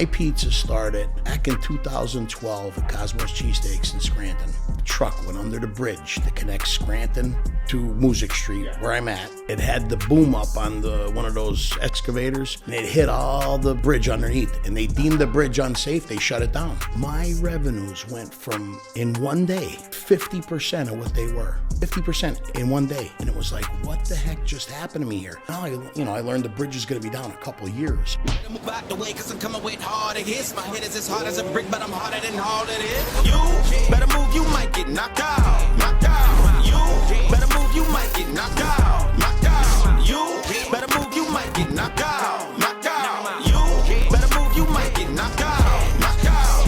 My pizza started back in 2012 at Cosmo's Cheesesteaks in Scranton. The truck went under the bridge that connects Scranton to Music Street, where I'm at. It had the boom up on one of those excavators, and it hit all the bridge underneath, and they deemed the bridge unsafe. They shut it down. My revenues went from, in one day, 50% of what they were. 50% in one day. And it was like, what the heck just happened to me here? Now, I learned the bridge is going to be down a couple of years. Move out the way, cause I'm coming with hard it hits. My head is as hard as a brick, but I'm harder than all it is. You better move, you might get knocked out. Knocked out. You better move, you might get knocked out. Knocked out. You better move, you might get knocked out. Knocked out. You better move, you might get knocked out. Knocked out.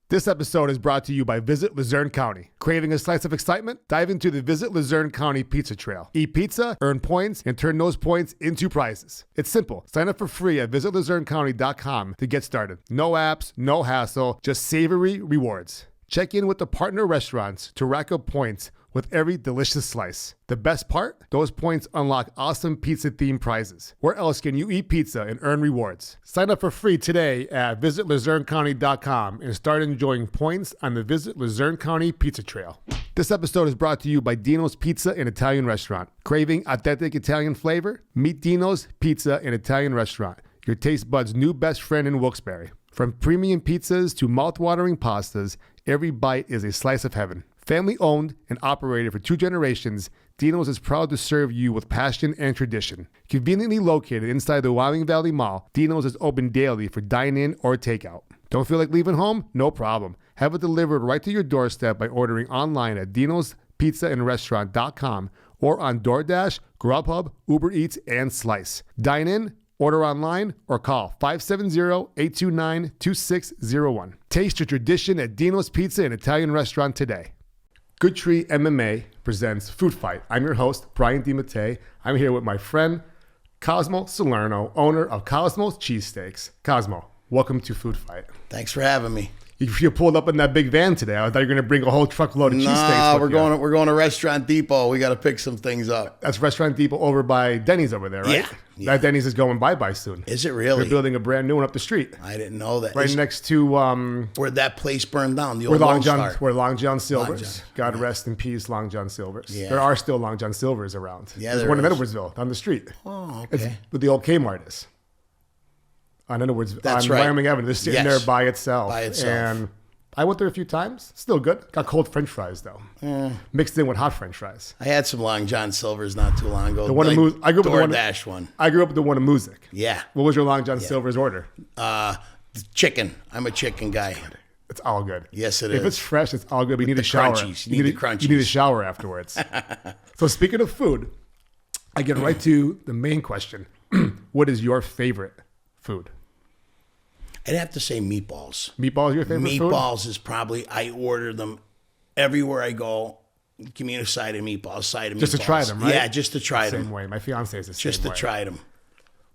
This episode is brought to you by Visit Luzerne County. Craving a slice of excitement? Dive into the Visit Luzerne County Pizza Trail. Eat pizza, earn points, and turn those points into prizes. It's simple. Sign up for free at visitluzernecounty.com to get started. No apps, no hassle, just savory rewards. Check in with the partner restaurants to rack up points with every delicious slice. The best part? Those points unlock awesome pizza-themed prizes. Where else can you eat pizza and earn rewards? Sign up for free today at visitluzernecounty.com and start enjoying points on the Visit Luzerne County Pizza Trail. This episode is brought to you by Dino's Pizza and Italian Restaurant. Craving authentic Italian flavor? Meet Dino's Pizza and Italian Restaurant, your taste bud's new best friend in Wilkes-Barre. From premium pizzas to mouth-watering pastas, every bite is a slice of heaven. Family owned and operated for 2 generations, Dino's is proud to serve you with passion and tradition. Conveniently located inside the Wyoming Valley Mall, Dino's is open daily for dine-in or takeout. Don't feel like leaving home? No problem. Have it delivered right to your doorstep by ordering online at dinospizzaandrestaurant.com or on DoorDash, Grubhub, Uber Eats, and Slice. Dine in, order online, or call 570-829-2601. Taste your tradition at Dino's Pizza and Italian Restaurant today. Good Tree MMA presents Food Fight. I'm your host, Brian DiMattei. I'm here with my friend, Cosmo Salerno, owner of Cosmo's Cheesesteaks. Cosmo, welcome to Food Fight. Thanks for having me. You pulled up in that big van today. I thought you were going to bring a whole truckload of cheesesteaks. We're going to Restaurant Depot. We got to pick some things up. That's Restaurant Depot over by Denny's over there, right? Yeah. That Denny's is going bye-bye soon. Is it really? They're building a brand new one up the street. I didn't know that. Right next to... where that place burned down, the old where Long John Silver's. God rest in peace, Long John Silver's. Yeah. There are still Long John Silver's around. Yeah, there's one in Edwardsville, down the street. Oh, okay. It's where the old Kmart is. On Edwards, That's on right. Wyoming Avenue. They're sitting there by itself. By itself. And I went there a few times. Still good. Got cold French fries, though. Mixed in with hot French fries. I had some Long John Silver's not too long ago. The one I grew up with DoorDash one. I grew up with the one in Music. Yeah. What was your Long John Silver's order? Chicken. I'm a chicken guy. It's all good. Yes, it If is. it's fresh, it's all good. But you need a the shower. crunchies. You need the crunchies. You need a shower afterwards. So speaking of food, I get right to the main question. What is your favorite food? I'd have to say meatballs. Meatballs your favorite food? Meatballs is probably, I order them everywhere I go. Give me a side of meatballs, Just to try them, right? Yeah, just to try them. Same way. My fiance is the same Just to way. try them.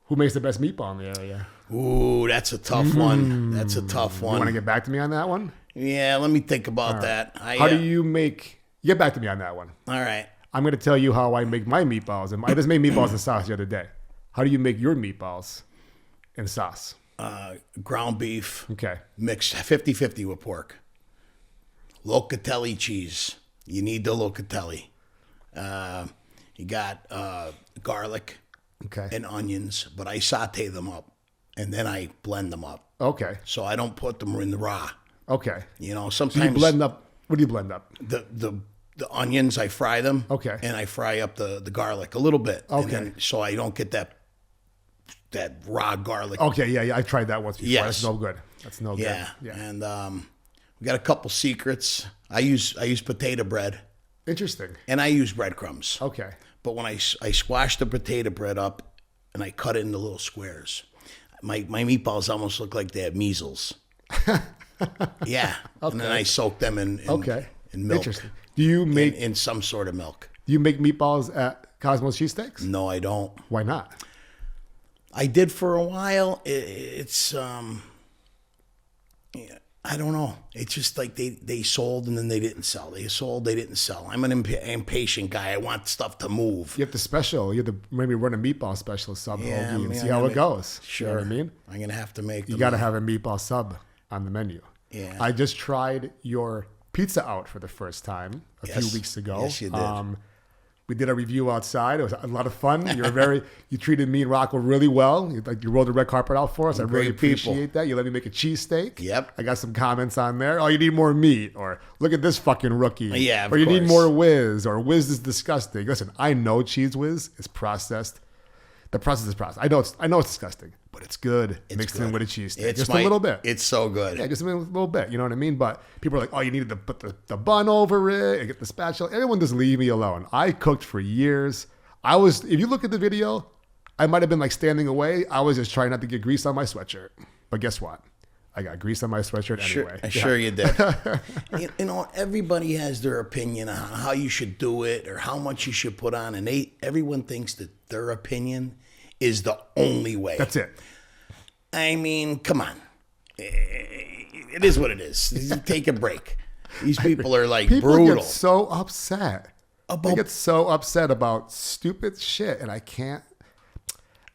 Who makes the best meatball in the area? Ooh, that's a tough one. That's a tough You want one. to get back to me on that one? Yeah, let me think about that. How do you make... Get back to me on that one. All right. I'm going to tell you how I make my meatballs. And I just made meatballs and sauce the other day. How do you make your meatballs and sauce? Ground beef. Okay. Mixed 50-50 with pork. Locatelli cheese. You need the locatelli. You got garlic and onions, but I saute them up and then I blend them up. Okay. So I don't put them in the raw. Okay. You know, So sometimes you blend up... What do you blend up? the onions, I fry them. Okay. And I fry up the garlic a little bit. Okay. And then, so I don't get that raw garlic. Okay, yeah. I tried that once before. Yes. That's no good. That's no Yeah. good. Yeah. And we got a couple secrets. I use potato bread Interesting. and I use breadcrumbs. Okay. But when I squash the potato bread up and I cut it into little squares, my meatballs almost look like they have measles. Yeah. Okay. And then I soak them in milk. Interesting. Do you make in some sort of milk. Do you make meatballs at Cosmo's Cheesesteaks? No, I don't. Why not? I did for a while. I don't know. It's just like they sold and then they didn't sell. They sold, they didn't sell. I'm an impatient guy. I want stuff to move. You have to maybe run a meatball special sub Yeah, and see how it goes. Sure. You know what I mean? I'm going to have to make You got to have a meatball sub on the menu. Yeah. I just tried your pizza out for the first time a few weeks ago. Yes, you did. We did a review outside. It was a lot of fun. You treated me and Rocco really well. You rolled the red carpet out for us. I really appreciate that. You let me make a cheesesteak. Yep. I got some comments on there. Oh, you need more meat, or look at this fucking rookie. Yeah, or you need more whiz, or whiz is disgusting. Listen, I know cheese whiz is processed. The process is processed. I know it's disgusting, but it's good. Mixed in with a cheesesteak. Just a little bit. It's so good. Yeah, just a little bit. You know what I mean? But people are like, oh, you needed to put the bun over it and get the spatula. Everyone just leave me alone. I cooked for years. If you look at the video, I might have been like standing away. I was just trying not to get grease on my sweatshirt. But guess what? I got grease on my sweatshirt anyway. Sure you did. You know, everybody has their opinion on how you should do it or how much you should put on. And everyone thinks that their opinion is the only way. That's it. I mean, come on. It is what it is. Take a break. These people are like people brutal. Get so upset. They get so upset about stupid shit, and I can't.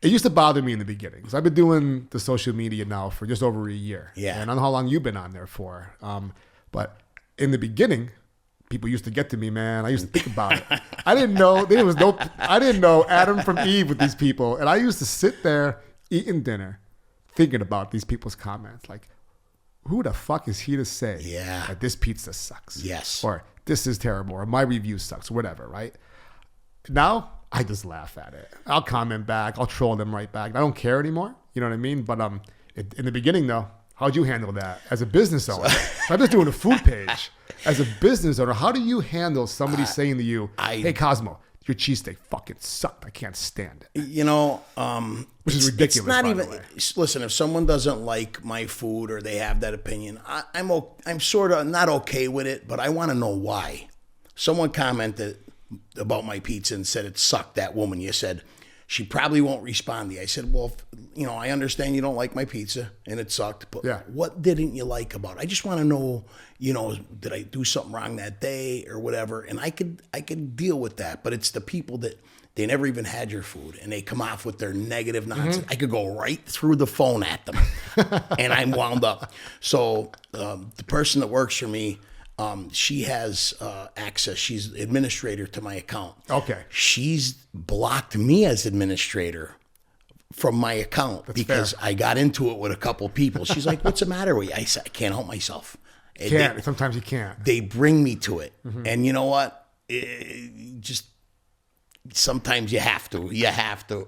It used to bother me in the beginning. So I've been doing the social media now for just over a year. Yeah. And I don't know how long you've been on there for. But in the beginning, people used to get to me, man. I used to think about it. I didn't know Adam from Eve with these people. And I used to sit there eating dinner thinking about these people's comments. Like, who the fuck is he to say that this pizza sucks? Yes. Or this is terrible, or my review sucks, or whatever, right? Now, I just laugh at it. I'll comment back. I'll troll them right back. I don't care anymore. You know what I mean? But in the beginning, though, how'd you handle that as a business owner? I'm just doing a food page. As a business owner, how do you handle somebody saying to you, hey, Cosmo, your cheesesteak fucking sucked. I can't stand it. You know, which is ridiculous. It's not by even. The way. Listen, if someone doesn't like my food or they have that opinion, I'm sort of not okay with it, but I want to know why. Someone commented about my pizza and said it sucked. That woman, you said she probably won't respond to you. I said, well, I understand you don't like my pizza and it sucked, but what didn't you like about it? I just want to know, did I do something wrong that day or whatever? And I could deal with that, but it's the people that they never even had your food and they come off with their negative nonsense. Mm-hmm. I could go right through the phone at them and I'm wound up. So the person that works for me, she has access. She's administrator to my account. Okay. She's blocked me as administrator from my account. That's because fair. I got into it with a couple people. She's like, what's the matter with you? I said, I can't help myself. Sometimes you can't. They bring me to it. Mm-hmm. And you know what? Just sometimes you have to. You have to.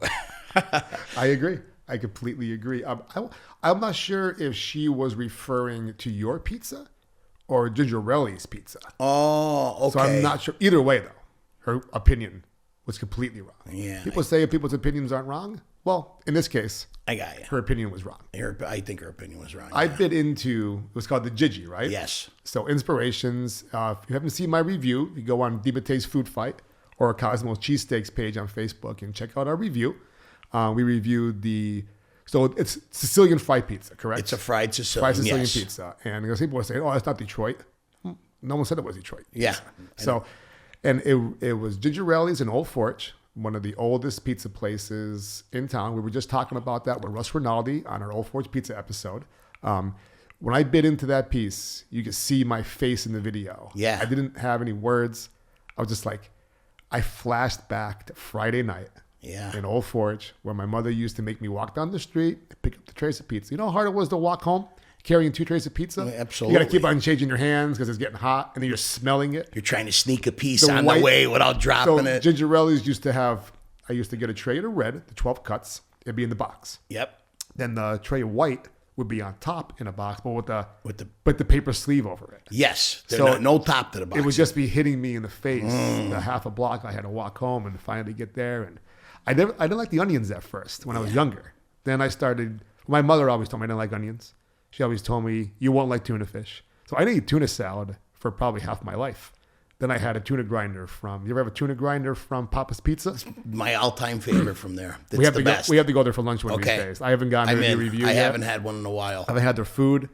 I agree. I completely agree. I'm not sure if she was referring to your pizza or Gingerelli's pizza. Oh, okay. So I'm not sure. Either way, though, her opinion was completely wrong. Yeah. People say people's opinions aren't wrong. Well, in this case, I got you. Her opinion was wrong. I think her opinion was wrong. I bit into, it was called the Gigi, right? Yes. So inspirations. If you haven't seen my review, you go on Dibate's Food Fight or Cosmo's Cheesesteaks page on Facebook and check out our review. We reviewed so it's Sicilian fried pizza, correct? It's a fried Sicilian pizza. And people were saying, oh, that's not Detroit. No one said it was Detroit. Yeah. So, and it was Gingerelli's in Old Forge, one of the oldest pizza places in town. We were just talking about that with Russ Rinaldi on our Old Forge Pizza episode. When I bit into that piece, you could see my face in the video. Yeah. I didn't have any words. I was just like, I flashed back to Friday night. Yeah. In Old Forge, where my mother used to make me walk down the street and pick up the trays of pizza. You know how hard it was to walk home carrying 2 trays of pizza? Absolutely. You got to keep on changing your hands because it's getting hot, and then you're smelling it. You're trying to sneak a piece the way without dropping it. Gingerelli's used to have, I used to get a tray of red, the 12 cuts. It'd be in the box. Yep. Then the tray of white would be on top in a box, but with the paper sleeve over it. Yes. So no top to the box. It would just be hitting me in the face. The half a block I had to walk home and finally get there. And I didn't like the onions at first when I was younger. Then I started. My mother always told me I didn't like onions. She always told me you won't like tuna fish. So I didn't eat tuna salad for probably half my life. Then I had a tuna grinder from. You ever have a tuna grinder from Papa's Pizza? My all-time favorite from there. That's we have the best. We have to go there for lunch one of these days. I haven't gotten a review yet. I haven't had one in a while. I haven't had their food.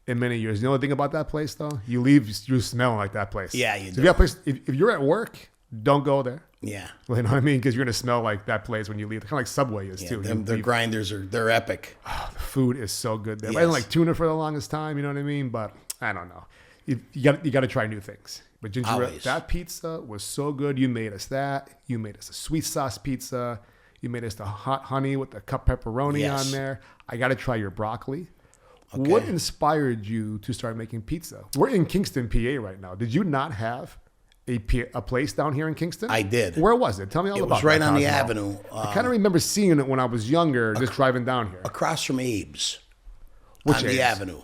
in many years. You know the thing about that place, though? You leave, you're smelling like that place. Yeah, you So do. if you're at work, don't go there. Yeah. Well, you know what I mean? Because you're going to smell like that place when you leave. Kind of like Subway is, too. Their grinders they're epic. The food is so good there. Yes. I didn't like tuna for the longest time, you know what I mean? But I don't know. You got to try new things. But Ginger Ale, Always. that pizza was so good. You made us that. You made us a sweet sauce pizza. You made us the hot honey with the cup pepperoni Yes. on there. I got to try your broccoli. Okay. What inspired you to start making pizza? We're in Kingston, PA right now. Did you not have a place down here in Kingston? I did. Where was it? Tell me all It about was right that, on the Cosmo. avenue. I kind of remember seeing it when I was younger, just driving down here. Across from Abe's. Which on Abe's? the avenue.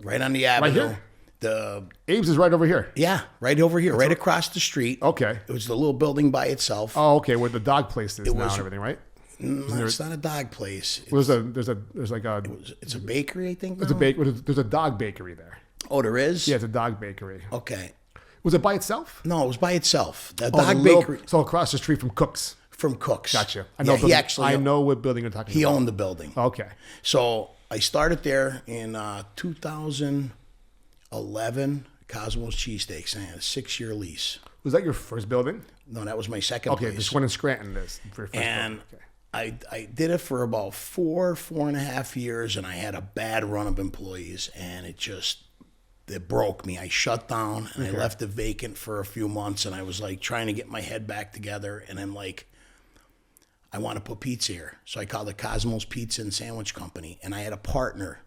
Right on the avenue. here? The Abe's is right over here. Yeah, right over here, right across the street. Okay. It was the little building by itself. Oh, okay, where the dog place is now was- and everything, right? No, it's not a dog place. There's like a It's a bakery, I think. there's a now? there's a dog bakery there. Oh, there is? Yeah, it's a dog bakery. Okay. Was it by itself? No, it was by itself. The Oh, dog the little- bakery So across the street from Cook's. from Cook's. Gotcha. I know. I know what building you're talking He about. owned the building. Okay. So I started there in 2011. Cosmo's Cheesesteaks. I had a 6-year lease. Was that your first building? No, that was my second Okay, place. this one in Scranton is for your first And building. Okay. I did it for about 4.5 years, and I had a bad run of employees, and it broke me. I shut down, and I left it vacant for a few months, and I was like trying to get my head back together, and I'm like, I want to put pizza here. So I called it Cosmo's Pizza and Sandwich Company, and I had a partner,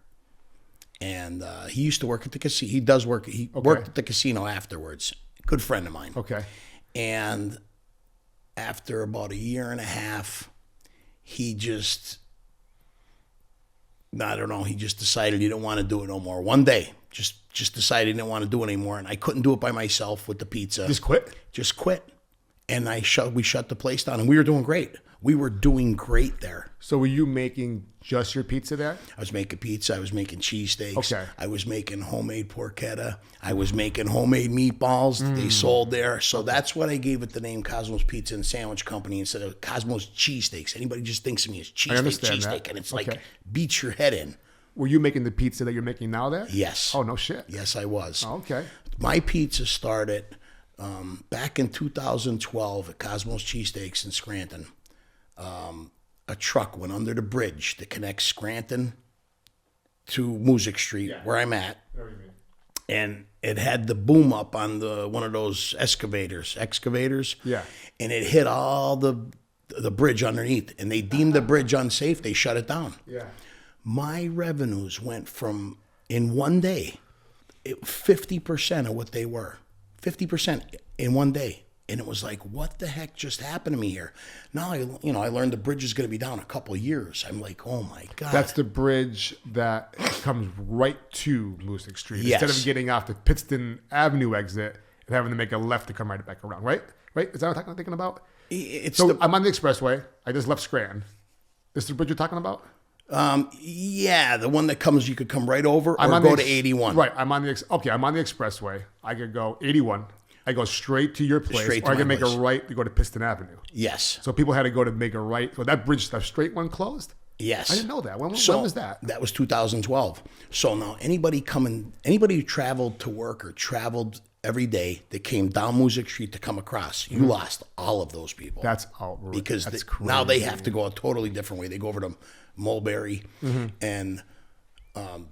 and he used to work at the casino. He does work. He worked at the casino afterwards. Good friend of mine. Okay. And after about a year and a half, he just, I don't know, he just decided he didn't want to do it no more. One day, just decided he didn't want to do it anymore. And I couldn't do it by myself with the pizza. Just quit? Just quit. And we shut the place down, and we were doing great. We were doing great there. So were you making just your pizza there? I was making pizza. I was making cheesesteaks. Okay. I was making homemade porchetta. I was making homemade meatballs that they sold there. So that's what I gave it the name Cosmo's Pizza and Sandwich Company instead of Cosmo's Cheesesteaks. Anybody just thinks of me as understand cheesesteak, that. and it's Okay. like beats your head in. Were you making the pizza that you're making now there? Yes. Oh, no shit. Yes, I was. Oh, okay. My pizza started back in 2012 at Cosmo's Cheesesteaks in Scranton. A truck went under the bridge that connects Scranton to Music Street, where I'm at. And it had the boom up on one of those excavators. Yeah. And it hit all the bridge underneath. And they deemed the bridge unsafe. They shut it down. Yeah. My revenues went from, in one day, 50% of what they were. 50% in one day. And it was like, what the heck just happened to me here? Now I learned the bridge is going to be down a couple of years. I'm like, oh my God. That's the bridge that comes right to Music Street. Yes. Instead of getting off the Pittston Avenue exit and having to make a left to come right back around, right? Right? Is that what I'm thinking about? It's So I'm on the expressway. I just left Scranton. This is the bridge you're talking about? yeah, the one that comes, you could come right over I'm or on go the to 81. Right. I'm on the expressway. I could go 81. I go straight to your place, Straight to or I my can make place. a right to go to Piston Avenue. Yes. So people had to go to make a right. So that bridge, that straight one closed? Yes. I didn't know that. When was that? That was 2012. So now anybody who traveled to work or traveled every day that came down Music Street to come across, you lost all of those people. That's outrageous. Because That's now they crazy. have to go a totally different way. They go over to Mulberry, and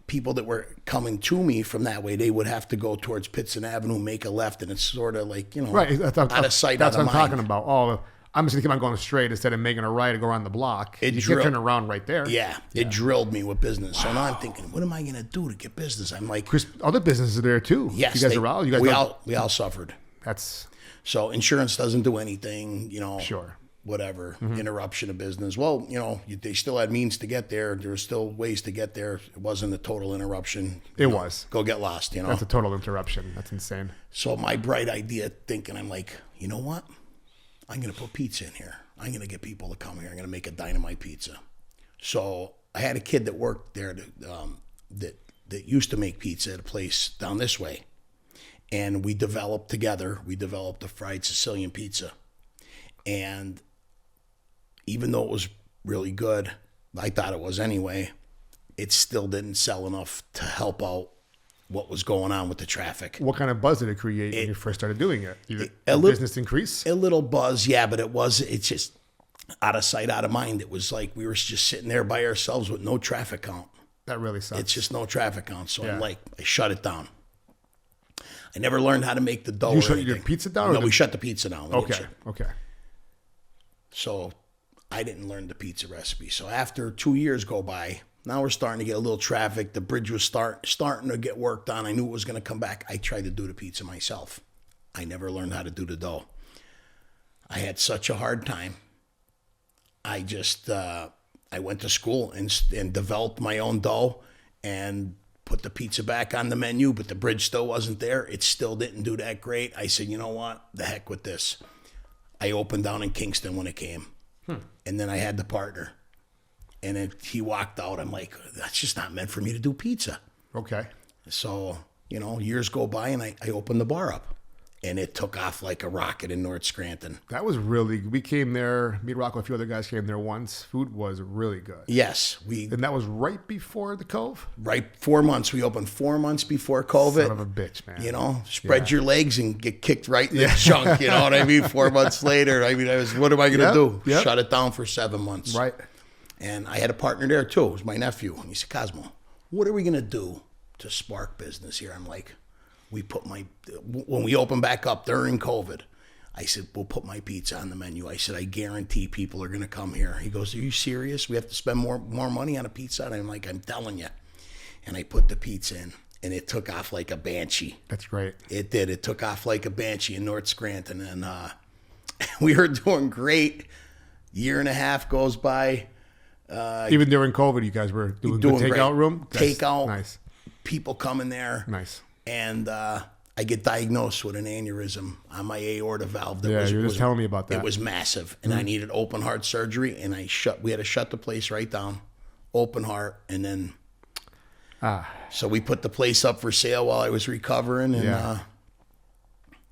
people that were coming to me from that way, they would have to go towards Pittston Avenue, make a left, and it's sort of like, Right. out of sight, That's out of what I'm mind. talking about. Oh, I'm just going to keep on going straight instead of making a right and go around the block. You drilled- can't turn around right there. Yeah, it drilled me with business. So now I'm thinking, what am I going to do to get business? I'm like, Chris, other businesses are there too. yes, You guys are out. You guys we all suffered. That's So insurance doesn't do anything, Sure. whatever, interruption of business. Well, they still had means to get there. There were still ways to get there. It wasn't a total interruption. It was. Go get lost, That's a total interruption. That's insane. So my bright idea thinking, I'm like, you know what? I'm going to put pizza in here. I'm going to get people to come here. I'm going to make a dynamite pizza. So I had a kid that worked there that used to make pizza at a place down this way. And we developed a fried Sicilian pizza. And even though it was really good, I thought it was anyway, it still didn't sell enough to help out what was going on with the traffic. What kind of buzz did it create when you first started doing it? Did a the business increase? A little buzz, yeah, but it's just out of sight, out of mind. It was like we were just sitting there by ourselves with no traffic count. That really sucks. It's just no traffic count. So Yeah. I shut it down. I never learned how to make the dough. You or shut your anything. pizza down? No, we shut the pizza down. We didn't Okay. shut- Okay. So I didn't learn the pizza recipe. So after 2 years go by, now we're starting to get a little traffic. The bridge was starting to get worked on. I knew it was going to come back. I tried to do the pizza myself. I never learned how to do the dough. I had such a hard time. I just I went to school and developed my own dough and put the pizza back on the menu, but the bridge still wasn't there. It still didn't do that great. I said, you know what? The heck with this. I opened down in Kingston when it came. And then I had the partner. And he walked out. I'm like, that's just not meant for me to do pizza. Okay. So, years go by and I opened the bar up. And it took off like a rocket in North Scranton. That was really, we came there, me and Rocco, a few other guys came there once. Food was really good. Yes. And that was right before the Cove? Right, 4 months. We opened 4 months before COVID. Son of a bitch, man. Spread your legs and get kicked right in the junk. You know what I mean? 4 months later, what am I going to do? Yep. Shut it down for 7 months. Right. And I had a partner there too. It was my nephew. And he said, Cosmo, what are we going to do to spark business here? I'm like, when we open back up during COVID, I said, we'll put my pizza on the menu. I said, I guarantee people are going to come here. He goes, are you serious? We have to spend more money on a pizza? And I'm like, I'm telling you. And I put the pizza in, and it took off like a banshee. That's great. It did. It took off like a banshee in North Scranton. And we were doing great. Year and a half goes by. Even during COVID, you guys were doing the takeout great. room? Takeout. Nice. People coming there. Nice. And I get diagnosed with an aneurysm on my aorta valve. You were just telling me about that. It was massive, and I needed open heart surgery, and we had to shut the place right down, open heart, and then. So we put the place up for sale while I was recovering, and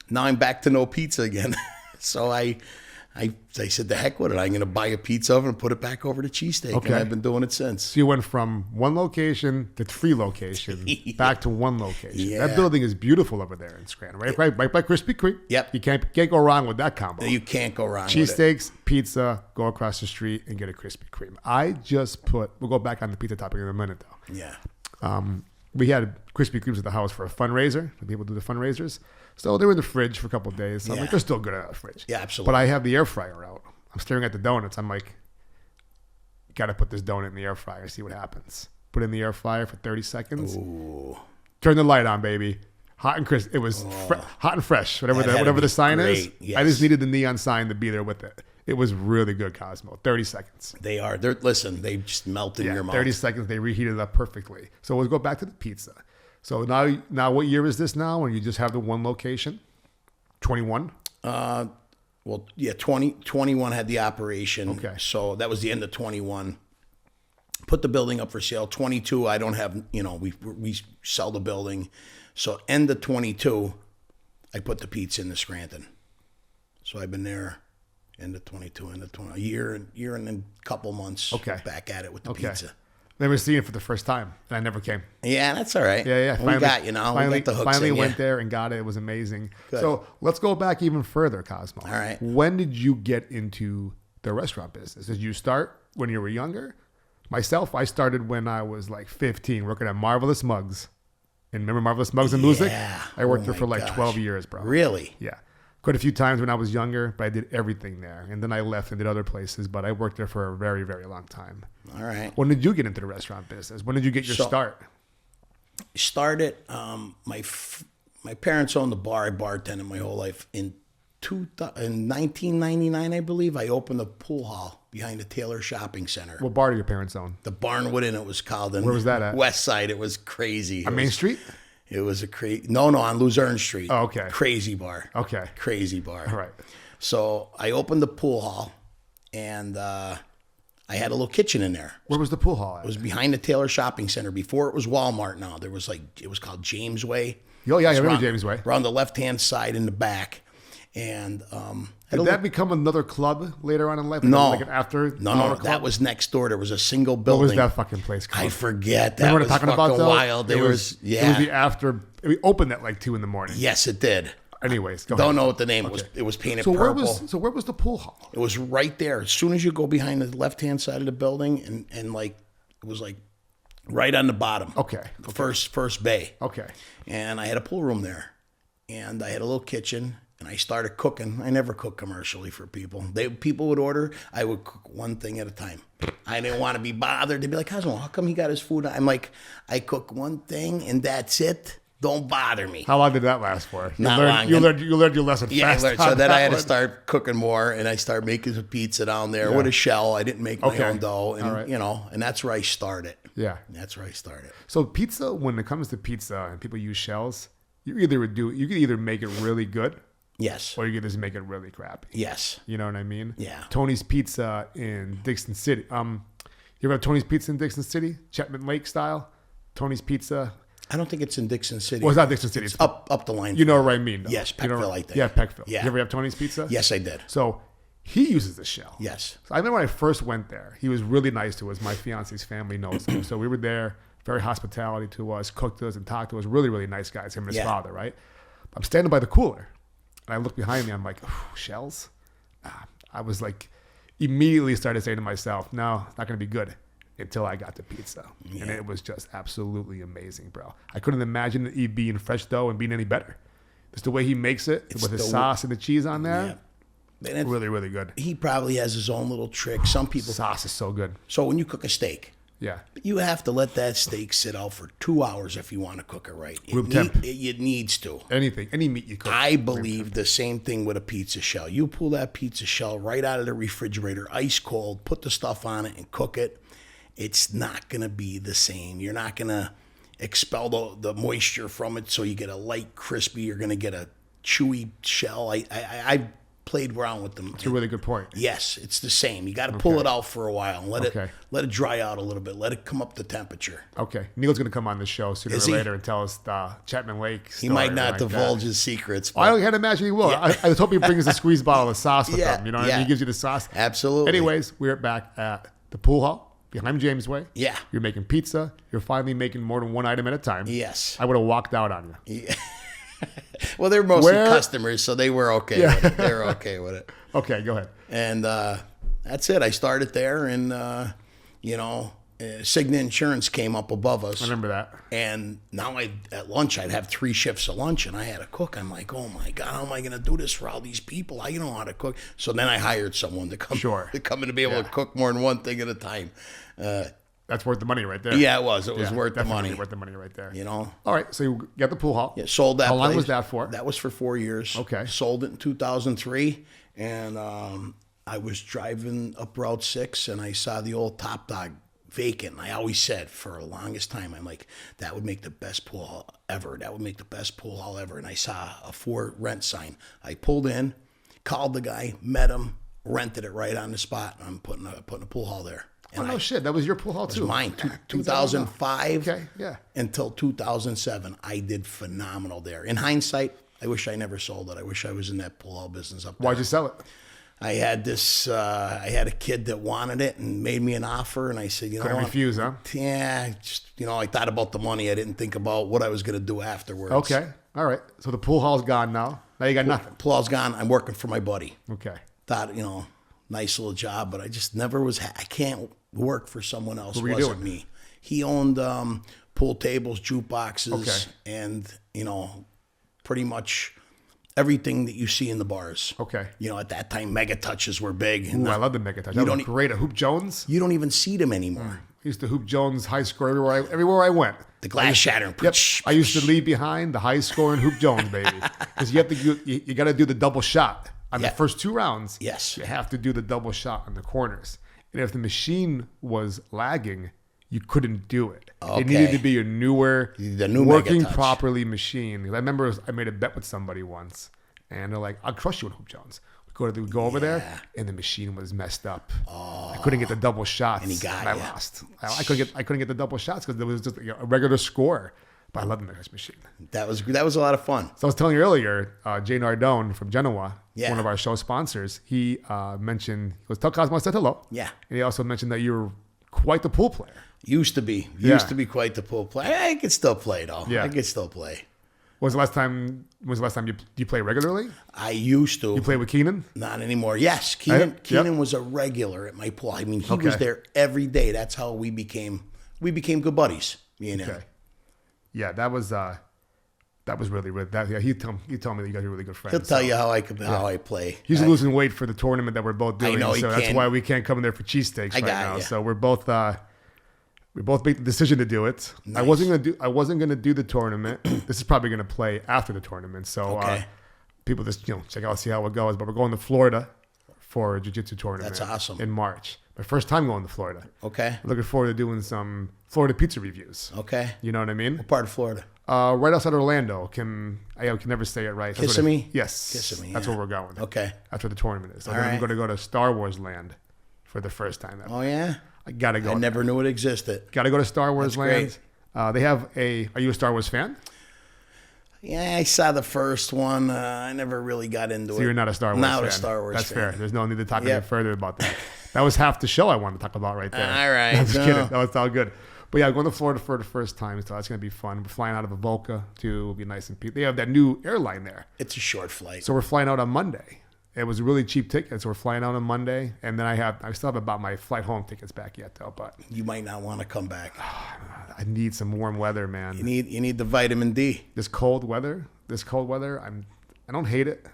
now I'm back to no pizza again. So I said, the heck with it. I'm going to buy a pizza oven and put it back over to Cheesesteak. Okay. And I've been doing it since. So you went from one location to 3 locations, back to 1 location. Yeah. That building is beautiful over there in Scranton, right by Krispy Kreme. Yep. You can't go wrong with that combo. You can't go wrong with it. Cheesesteaks, pizza, go across the street and get a Krispy Kreme. We'll go back on the pizza topic in a minute though. Yeah. We had Krispy Kremes at the house for a fundraiser. When people do the fundraisers. So they were in the fridge for a couple of days. So I'm like, they're still good out of the fridge. Yeah, absolutely. But I have the air fryer out. I'm staring at the donuts. I'm like, got to put this donut in the air fryer, see what happens. Put it in the air fryer for 30 seconds. Ooh. Turn the light on, baby. Hot and crisp. It was hot and fresh, whatever the sign is. Yes. I just needed the neon sign to be there with it. It was really good, Cosmo. 30 seconds. They are. Listen, they just melt in your mouth. 30 seconds. They reheated it up perfectly. So we'll go back to the pizza. So now what year is this now when you just have the 1 location? 21? Well, yeah, 21 had the operation. Okay. So that was the end of 21. Put the building up for sale. 22, I don't have, we sell the building. So end of 22, I put the pizza in the Scranton. So I've been there end of 22, end of 20, a year and a couple months back at it with the pizza. Never seen it for the first time, and I never came. Yeah, that's all right. Yeah. We got you now. Finally, we got the hooks finally in, went there and got it. It was amazing. Good. So let's go back even further, Cosmo. All right. When did you get into the restaurant business? Did you start when you were younger? Myself, I started when I was like 15, working at Marvelous Mugs. And remember Marvelous Mugs and Music? Yeah. I worked Oh there for my like gosh. 12 years, bro. Really? Yeah. Quite a few times when I was younger, but I did everything there. And then I left and did other places, but I worked there for a very, very long time. All right. When did you get into the restaurant business? When did you get your start? Started, my parents owned the bar. I bartended my whole life. In 1999, I believe, I opened a pool hall behind the Taylor Shopping Center. What bar do your parents own? The Barnwood Inn, it was called. Where was that at? West Side. It was crazy. On Main Street? It was a crazy. No, on Luzerne Street. Oh, okay. Crazy bar. Okay. Crazy bar. All right. So I opened the pool hall, and I had a little kitchen in there. Where was the pool hall at? It was behind the Taylor Shopping Center. Before it was Walmart now. There was it was called James Way. Oh, yeah, I It's remember around- James Way. Around the left-hand side in the back. And Did that become another club later on in life? No. Like an after No, club? that was next door. There was a single What building. was that fucking place called? I forget. That Remember was what I'm talking about, fucking though? wild. It was the after. We opened at like 2 a.m. Yes, it did. Anyways, go Don't ahead. know what the name was. It was painted So purple. where was the pool hall? It was right there. As soon as you go behind the left-hand side of the building, and like it was like right on the bottom. Okay. The first bay. Okay. And I had a pool room there, and I had a little kitchen, and I started cooking. I never cooked commercially for people. People would order. I would cook one thing at a time. I didn't want to be bothered. They'd be like, Cosmo, how come he got his food? I'm like, I cook one thing, and that's it. Don't bother me. How long did that last for? Not long. You learned your lesson Yeah, fast. I learned. So then I had to start cooking more, and I started making some pizza down there with a shell. I didn't make my own dough, and All right. and that's where I started. Yeah. That's where I started. So pizza, when it comes to pizza and people use shells, you could either make it really good Yes. or you could just make it really crappy. Yes. You know what I mean? Yeah. Tony's Pizza in Dixon City. You ever have Tony's Pizza in Dixon City? Chapman Lake style? Tony's Pizza. I don't think it's in Dixon City. Well, it's not Dixon City. It's up the line. You know what I mean, though. Yes, You know- Peckville, I think. Yeah, Peckville. Yeah. You ever have Tony's Pizza? Yes, I did. So he uses the shell. Yes. So I remember when I first went there, he was really nice to us. My fiance's family knows him. So we were there, very hospitality to us, cooked us and talked to us. Really, really nice guys, him and his Yeah. father, right? I'm standing by the cooler. And I look behind me. I'm like, shells? I was like, immediately started saying to myself, no, it's not going to be good until I got the pizza. Yeah. And it was just absolutely amazing, bro. I couldn't imagine it being fresh dough and being any better. Just the way he makes it with his sauce and the cheese on there. Yeah. And Really, really good. he probably has his own little trick. Some people. Sauce is so good. So when you cook a steak, Yeah. you have to let that steak sit out for 2 hours if you want to cook it right. Room temp. It needs to. Anything, any meat you cook. I believe the same thing with a pizza shell. You pull that pizza shell right out of the refrigerator, ice cold, put the stuff on it and cook it. It's not going to be the same. You're not going to expel the moisture from it so you get a light, crispy. You're going to get a chewy shell. I played around with them. That's a really good point. Yes, it's the same. You got to pull it out for a while and let Okay. it dry out a little bit. Let it come up to temperature. Okay. Neil's going to come on the show sooner Is or he? later and tell us the Chapman Lake story. He might not like divulge that. his secrets. I But can't imagine he will. I just hope he brings a squeeze bottle of sauce with Yeah, him. You know what I yeah. mean? He gives you the sauce. Absolutely. Anyways, we're back at the pool hall behind Jamesway. Yeah. You're making pizza. You're finally making more than one item at a time. Yes. I would have walked out on you. Well, they're mostly Where- customers, so they were okay with it. They were okay with it. Okay, go ahead. And that's it. I started there, and, Cigna Insurance came up above us. I remember that. And now at lunch, I'd have 3 shifts of lunch, and I had to cook. I'm like, oh, my God, how am I going to do this for all these people? I don't know how to cook. So then I hired someone to come, Sure. to come in to be able to cook more than one thing at a time. That's worth the money right there. Yeah, it was. It was Yeah, worth the definitely money. worth the money right there. You know? All right, so you got the pool hall. Yeah, sold that How long place. was that for? That was for 4 years. Okay. Sold it in 2003. And I was driving up Route 6, and I saw the old Top Dog vacant. I always said for the longest time, I'm like, that would make the best pool hall ever. That would make the best pool hall ever. And I saw a for rent sign. I pulled in, called the guy, met him, rented it right on the spot. And I'm putting a pool hall there. Oh, And no shit. That was your pool hall, it was too. mine. Yeah, 2005 Okay, yeah. until 2007. I did phenomenal there. In hindsight, I wish I never sold it. I wish I was in that pool hall business up there. Why'd you sell it? I had a kid that wanted it and made me an offer, and I said, you know Couldn't what? refuse, huh? Yeah, just, I thought about the money. I didn't think about what I was going to do afterwards. Okay. All right. So the pool hall's gone now. Now you got nothing. Pool hall's gone. I'm working for my buddy. Okay. Thought, nice little job, but I just never was. I can't work for someone else. What were you Wasn't doing? me. He owned pool tables, jukeboxes, Okay. and pretty much everything that you see in the bars. Okay. At that time, Mega Touches were big. And Ooh, I love the Mega Touch. You That don't was e- great. At Hoop Jones. you don't even see them anymore. I used to hoop Jones high score everywhere I went. The glass shattering. Yep. I used to leave behind the high score in hoop Jones, baby, because you got to do the double shot on Yeah. the first 2 rounds. Yes. You have to do the double shot on the corners, and if the machine was lagging, you couldn't do it. It needed Okay. to be a newer, The new working Mega Touch. properly machine. 'Cause I remember I made a bet with somebody once, and they're like, "I'll crush you in hoop Jones." We go over there, and the machine was messed up. I couldn't get the double shots, And he got I ya. lost. I couldn't get the double shots because there was just a regular score. But I love the Ice Machine. That was a lot of fun. So I was telling you earlier, Jay Nardone from Genoa, Yeah. one of our show sponsors, he mentioned, tell Cosmo I said hello. Yeah. And he also mentioned that you're quite the pool player. Used to be quite the pool player. I could still play though. Yeah. I could still play. When was the last time you play regularly? I used to. You play with Keenan? Not anymore. Yes, Yep. Keenan was a regular at my pool. I mean, he was there every day. That's how we became good buddies. You know. Okay. Yeah, that was really good. He told me that you guys are really good friends. He'll tell you how I play. He's losing weight for the tournament that we're both doing. I know, so that's why we can't come in there for cheesesteaks right now. you. So we both made the decision to do it. Nice. I wasn't gonna do the tournament. This is probably gonna play after the tournament. So people just check out, see how it goes. But we're going to Florida for a jiu-jitsu tournament. That's awesome. In March. My first time going to Florida. Okay. Looking forward to doing some Florida pizza reviews. Okay. You know what I mean? What part of Florida? Right outside Orlando. I can never say it right. Kissimmee? Yes. Kissimmee, That's yeah. where we're going. Okay. That's where the tournament is. So All then I'm right. going to go to Star Wars Land for the first time ever. Oh yeah. I gotta go. I never knew it existed. Gotta go to Star Wars That's Land. They have Are you a Star Wars fan? Yeah, I saw the first one. I never really got into it. So you're not a Star Wars fan. Not a Star Wars That's fan. fair. There's no need to talk any Yep. further about that. That was half the show I wanted to talk about right there. All right. I'm just No. kidding. That was all good. But yeah, I'm going to Florida for the first time, so that's going to be fun. We're flying out of Avoca to be nice and peaceful. They have that new airline there. It's a short flight. So we're flying out on Monday. It was a really cheap ticket, so we're flying out on Monday. And then I still have about my flight home tickets back yet, though. But You might not want to come back. I need some warm weather, man. You need the vitamin D. This cold weather, I don't hate it,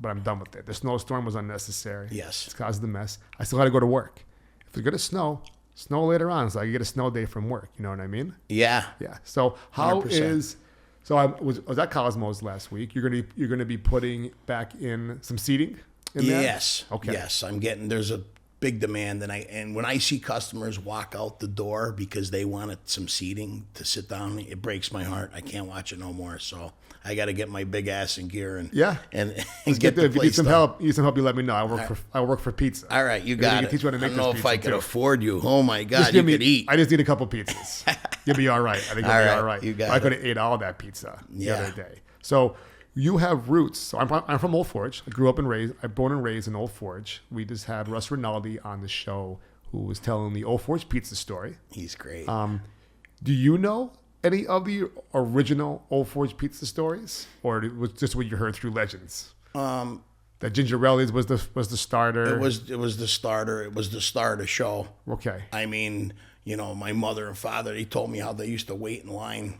but I'm done with it. The snowstorm was unnecessary. Yes. It's caused the mess. I still got to go to work. If it's going to snow later on, so I can get a snow day from work. You know what I mean? Yeah. Yeah. So how 100%. is? So I was at Cosmos last week. You're gonna be putting back in some seating. In there? Yes. Okay. Yes, there's a big demand, and when I see customers walk out the door because they wanted some seating to sit down, it breaks my heart. I can't watch it no more. So I got to get my big ass in gear and get the If you need place some done. help, you let me know. I work for pizza. All right, you got can it. teach you how to I make don't know this if I pizza, could too. afford you. Oh my God, Just you give me. could eat. I just need a couple pizzas. You'll be all right. I think you'll All be right, all right. you got I it. could have ate all that pizza the Yeah. other day. So you have roots. So I'm from Old Forge. I'm born and raised in Old Forge. We just had Russ Rinaldi on the show, who was telling the Old Forge pizza story. He's great. Do you know any of the original Old Forge pizza stories, or it was just what you heard through legends? That Gingerelli's was the starter. It was the starter. It was the start of the show. Okay. I mean, my mother and father, they told me how they used to wait in line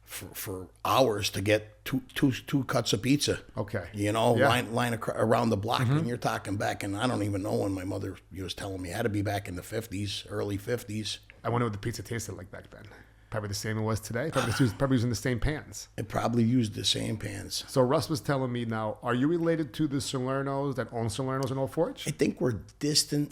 for hours to get two cuts of pizza. Okay. Yeah. Line around the block. And you're talking back, and I don't even know when my mother was telling me. It had to be back in the 50s, early 50s. I wonder what the pizza tasted like back then. Probably the same it was today. Probably using the same pans. It probably used the same pans. So Russ was telling me now, are you related to the Salernos that own Salernos in Old Forge? I think we're distant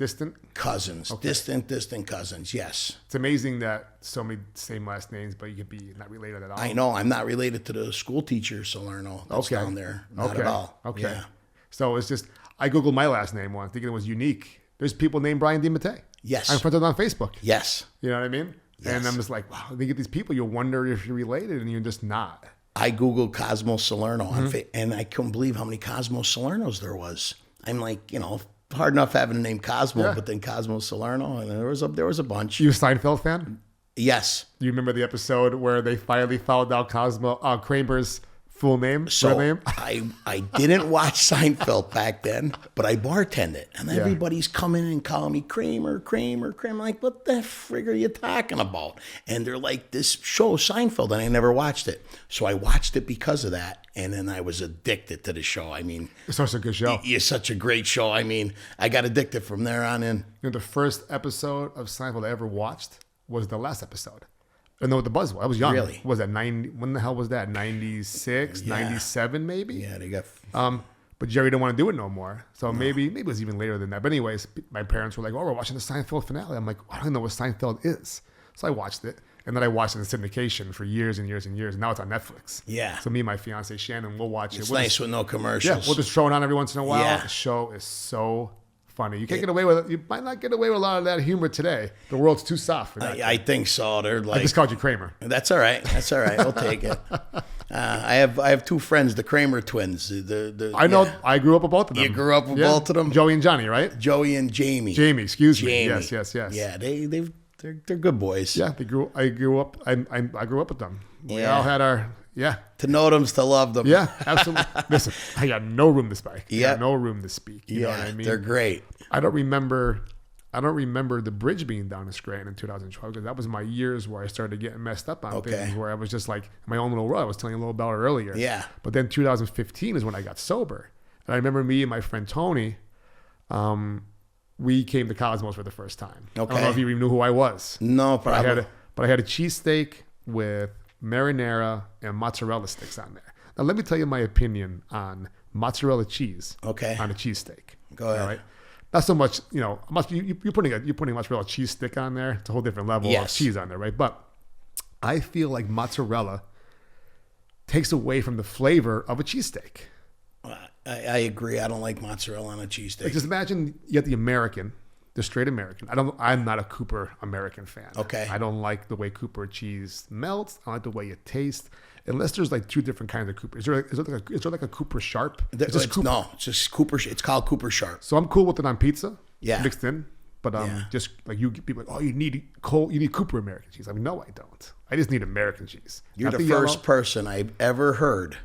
cousins. Okay. Distant cousins, yes. It's amazing that so many same last names, but you could be not related at all. I know. I'm not related to the school teacher, Salerno, that's down there. Not at all. Okay. Yeah. So it's just, I Googled my last name once, thinking it was unique. There's people named Brian DiMattei. Yes. I'm friends with them on Facebook. Yes. You know what I mean? Yes. And I'm just like, wow, they get these people, you'll wonder if you're related, and you're just not. I Googled Cosmo Salerno, and I couldn't believe how many Cosmo Salernos there was. I'm like, hard enough having the name Cosmo, Yeah. but then Cosmo Salerno, and there was a bunch. You a Seinfeld fan? Yes. Do you remember the episode where they finally found out Kramer's full name? So real name? I didn't watch Seinfeld back then, but I bartended, and everybody's coming and calling me Kramer. I'm like, what the frig are you talking about? And they're like, this show Seinfeld, and I never watched it. So I watched it because of that, and then I was addicted to the show. I mean, It's such a good show. it's such a great show. I mean, I got addicted from there on in. The first episode of Seinfeld I ever watched was the last episode. I know what the buzz was. I was young. Really? Was that 90? When the hell was that? 96, 97 maybe? Yeah, they got. But Jerry didn't want to do it no more. So maybe it was even later than that. But anyways, my parents were like, oh, we're watching the Seinfeld finale. I'm like, I don't know what Seinfeld is. So I watched it. And then I watched it in syndication for years and years and years. And now it's on Netflix. Yeah. So me and my fiance Shannon, we'll watch It's it. We'll nice just, with no commercials. we'll just throw it on every once in a while. Yeah. The show is so funny. You can't get away with it. You might not get away with a lot of that humor today. The world's too soft for that. I think so. They're like, I just called you Kramer. That's all right. That's all right. I'll take it. I have two friends, the Kramer twins. I know. Yeah. I grew up with both of them. You grew up with both of them? Joey and Johnny, right? Joey and Jamie. Jamie, excuse me. Yes. Yeah, they're good boys. Yeah, I grew up with them. We all had our To know them, to love them. Yeah, absolutely. Listen, I got no room to speak. Yeah, no room to speak. You know what I mean? They're great. I don't remember the bridge being down in Scranton in 2012 because that was my years where I started getting messed up on things where I was just like my own little world. I was telling you a little about it earlier. Yeah. But then 2015 is when I got sober, and I remember me and my friend Tony. We came to Cosmos for the first time. Okay. I don't know if you even knew who I was. No problem. But I had a cheesesteak with marinara and mozzarella sticks on there. Now, let me tell you my opinion on mozzarella cheese on a cheesesteak. Go ahead. All right? Not so much, you're putting a mozzarella cheese stick on there. It's a whole different level of cheese on there, right? But I feel like mozzarella takes away from the flavor of a cheesesteak. I agree. I don't like mozzarella on a cheesesteak. Like, just imagine you got the straight American. I'm not a Cooper American fan. Okay. I don't like the way Cooper cheese melts. I don't like the way it tastes. Unless there's like two different kinds of Cooper. Is there like a Cooper Sharp? No, it's just Cooper. It's called Cooper Sharp. So I'm cool with it on pizza. Yeah. Mixed in. But just like people like, oh, you need Cooper American cheese. I mean, no, I don't. I just need American cheese. You're the first person I've ever heard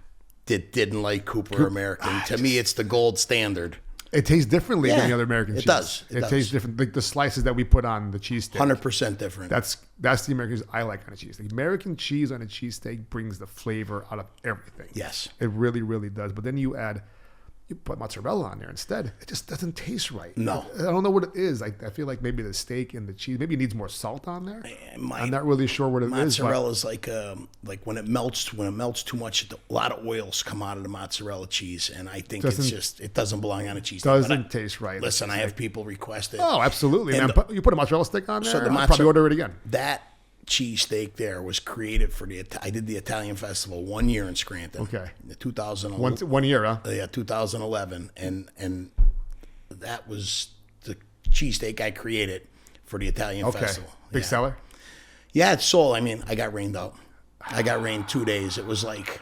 that didn't like Cooper American. To me, it's the gold standard. It tastes differently than the other American cheese. It does. It tastes different. Like the slices that we put on the cheesesteak. 100% different. That's the American cheese I like on a cheesesteak. American cheese on a cheesesteak brings the flavor out of everything. Yes. It really, really does. But then you put mozzarella on there instead. It just doesn't taste right. No. I don't know what it is. I feel like maybe the steak and the cheese, maybe it needs more salt on there. I'm not really sure what it is. Mozzarella is like when it melts too much, a lot of oils come out of the mozzarella cheese, and I think it doesn't belong on a cheese. Doesn't taste right. Listen, I have people request it. Oh, absolutely, man. You put a mozzarella stick on there, I'll probably order it again. That cheesesteak there was created for I did the Italian Festival 1 year in Scranton. Okay. In 2011. 1 year, huh? Yeah, 2011, and that was the cheesesteak I created for the Italian Festival. Big seller? Yeah, it sold. I mean, I got rained out. I got rained 2 days. It was like...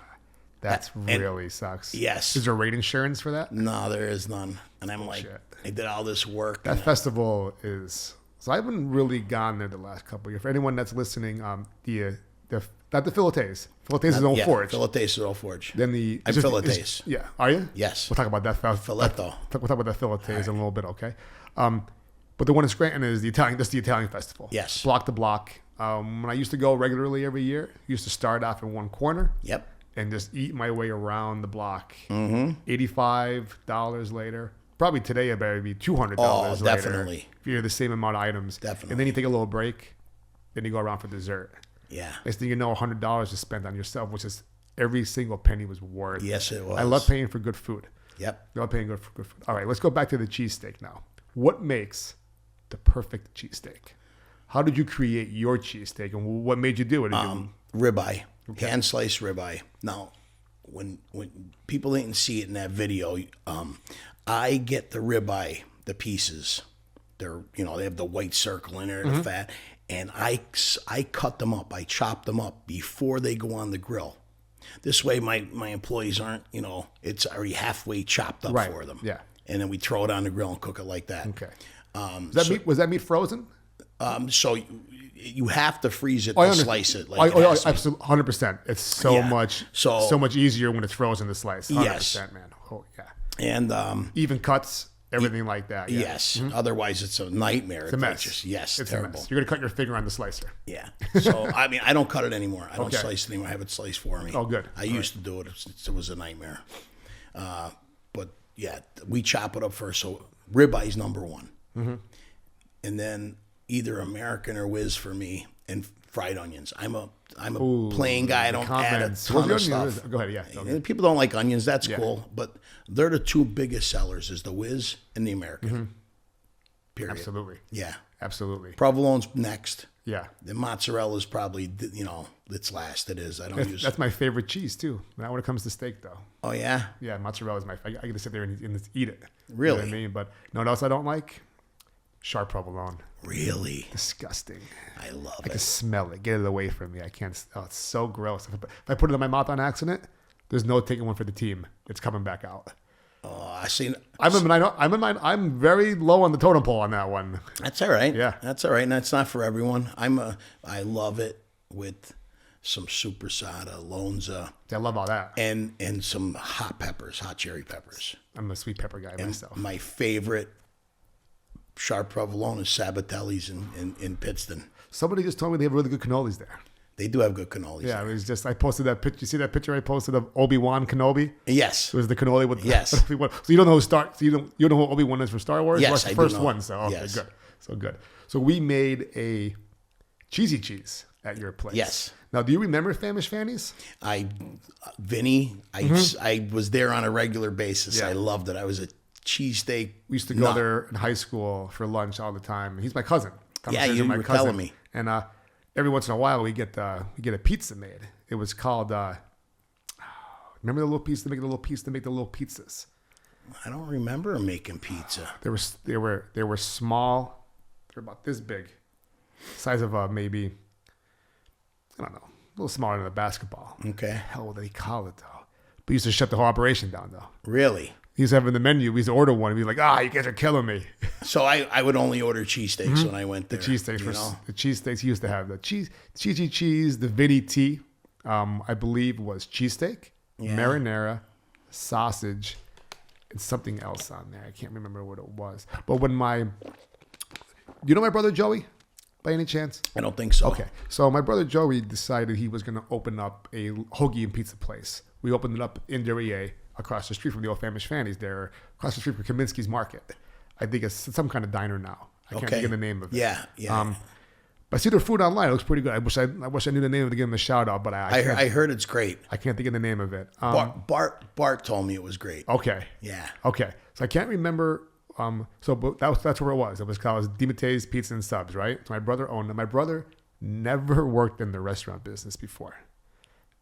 That really sucks. Yes. Is there rain insurance for that? No, there is none. And I'm like, I did all this work. That festival is... So I haven't really gone there the last couple of years. For anyone that's listening, not the Filetes. Filetes is Old Forge. Filetes is Old Forge. Then I'm Filetes. Yeah. Are you? Yes. We'll talk about that. Filetto. We'll talk about that Filetes in a little bit, okay? But the one in Scranton is the Italian Festival. Yes. Block to block. When I used to go regularly every year, I used to start off in one corner. Yep. And just eat my way around the block. Mm-hmm. $85 later. Probably today it better be $200 later. Definitely. If you're the same amount of items. Definitely. And then you take a little break. Then you go around for dessert. Yeah. Next thing you know, $100 is spent on yourself, which is every single penny was worth. Yes, it was. I love paying for good food. Yep. I love paying for good food. All right, let's go back to the cheesesteak now. What makes the perfect cheesesteak? How did you create your cheesesteak, and what made you do it? Ribeye. Hand sliced ribeye. Now, when people didn't see it in that video, I get the ribeye, the pieces. They're they have the white circle in there, the fat, and I cut them up. I chop them up before they go on the grill. This way, my employees aren't it's already halfway chopped up for them. Yeah, and then we throw it on the grill and cook it like that. Okay. Was that meat frozen? So you have to freeze it to slice it. Like absolutely, 100%. It's so much easier when it's frozen to slice. 100%, yes, man. Oh yeah. And even cuts, everything like that. Yeah. Yes. Mm-hmm. Otherwise, it's a nightmare. It's a mess. It's terrible. A mess. You're gonna cut your finger on the slicer. Yeah. So I mean, I don't cut it anymore. I don't slice it anymore. I have it sliced for me. Oh, good. I used to do it. It was a nightmare. But yeah, we chop it up first. So ribeye is number one, and then either American or whiz for me, and fried onions. I'm a plain guy. I don't add a ton of stuff. Go ahead, yeah. And people don't like onions. That's cool, but they're the two biggest sellers: is the whiz and the American. period. Absolutely. Yeah. Absolutely. Provolone's next. Yeah. The mozzarella's probably, it's last. It is. I don't use. That's my favorite cheese too. Not when it comes to steak though. Oh yeah. Yeah, mozzarella is my. I get to sit there and eat it. Really? You know what I mean? But you know what else I don't like? Sharp provolone. Really? Disgusting. I love I can it. smell it. Get it away from me. I can't. Oh, it's so gross. If I put it in my mouth on accident, there's no taking one for the team. It's coming back out. Oh, I seen. I'm very low on the totem pole on that one. That's all right. Yeah. That's all right. And that's not for everyone. I love it with some supersada, Lonza, I love all that. and some hot peppers, hot cherry peppers. I'm a sweet pepper guy myself. My favorite sharp provolone is Sabatelli's in Pittston. Somebody just told me they have really good cannolis there. They do have good cannolis. Yeah, there. it was just I posted that picture. You see that picture I posted of Obi-Wan Kenobi? Yes. It was the cannoli with Yes. So you don't know who you don't know who Obi-Wan is for Star Wars? Yes, Well, that's the I do first know. one. So okay, Yes. good. So good. So we made a cheesy cheese at your place. Yes. Now, do you remember Famish Fanny's? Vinny, I was there on a regular basis. Yeah. I loved it. I was a cheesesteak. We used to go there in high school for lunch all the time. He's my cousin. Yeah, you were telling me. And every once in a while we get a pizza made. It was called. Remember the little piece to make the little pizzas. I don't remember making pizza. They were small. They're about this big, size of maybe, I don't know, a little smaller than a basketball. Okay. Hell, what did he call it though? But he used to shut the whole operation down though. Really? He used to have in the menu. We used to order one. He'd be like, you guys are killing me. So I would only order cheesesteaks when I went there. The cheesesteaks he used to have the cheesy cheese, the Vinny tea, I believe was cheesesteak, marinara, sausage, and something else on there. I can't remember what it was. But when you know my brother Joey, by any chance? I don't think so. Okay, so my brother Joey decided he was going to open up a hoagie and pizza place. We opened it up in Derriere, across the street from the old Famish Fanny's there, across the street from Kaminsky's Market. I think it's some kind of diner now. I can't think of the name of it. Yeah. But I see their food online. It looks pretty good. I wish I knew the name of it to give them a shout out, but I heard it's great. I can't think of the name of it. Bart told me it was great. Okay. Yeah. Okay. So I can't remember. But that's where it was. It was called DiMatteis Pizza and Subs, right? So my brother owned it. My brother never worked in the restaurant business before.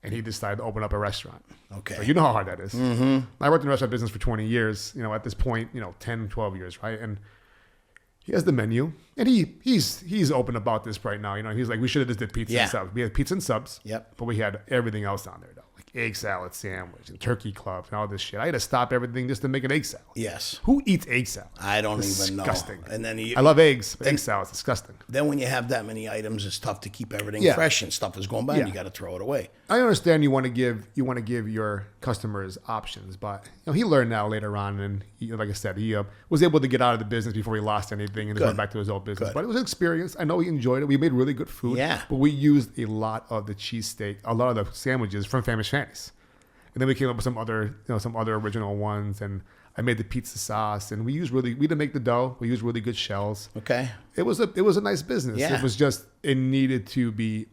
And he decided to open up a restaurant. Okay. So you know how hard that is. Mm-hmm. I worked in the restaurant business for 20 years, at this point, 10, 12 years, right? And he has the menu, and he's open about this right now. He's like, we should have just did pizza and subs. We had pizza and subs, Yep. but we had everything else on there, though, like egg salad sandwich and turkey clubs and all this shit. I had to stop everything just to make an egg salad. Yes. Who eats egg salad? I don't even know. Disgusting. And then I love eggs, but egg salad's disgusting. Then when you have that many items, it's tough to keep everything fresh, and stuff is going by, and you got to throw it away. I understand you want to give your customers options, but he learned now later on, and like I said, he was able to get out of the business before he lost anything and just went back to his old business. Good. But it was an experience. I know he enjoyed it. We made really good food. Yeah. But we used a lot of the cheesesteak, a lot of the sandwiches from Famish Fanny's, and then we came up with some other original ones, and I made the pizza sauce, and we didn't make the dough. We used really good shells. Okay. It was a nice business. Yeah. It was just it needed to be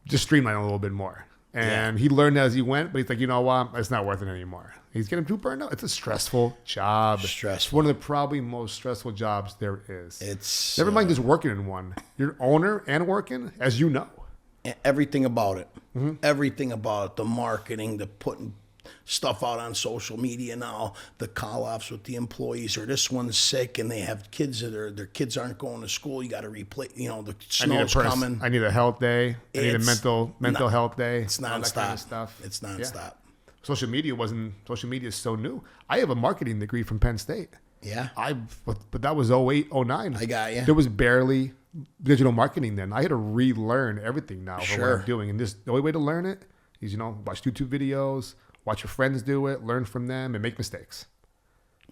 just streamlined a little bit more. And he learned as he went, but he's like, you know what? It's not worth it anymore. He's getting too burned out. It's a stressful job. It's one of the probably most stressful jobs there is. It's never mind just working in one. You're owner and working, as you know. Everything about it. Mm-hmm. Everything about it. The marketing, the putting stuff out on social media now, the call-offs with the employees, or this one's sick and they have kids their kids aren't going to school. You got to replace. The snow's coming. I need a health day. I need a mental health day. It's nonstop. All that kind of stuff. It's nonstop. Yeah. Social media is so new. I have a marketing degree from Penn State. Yeah. But that was 08, 09. I got you. There was barely digital marketing then. I had to relearn everything now for what I'm doing. And the only way to learn it is, watch YouTube videos, watch your friends do it, learn from them, and make mistakes.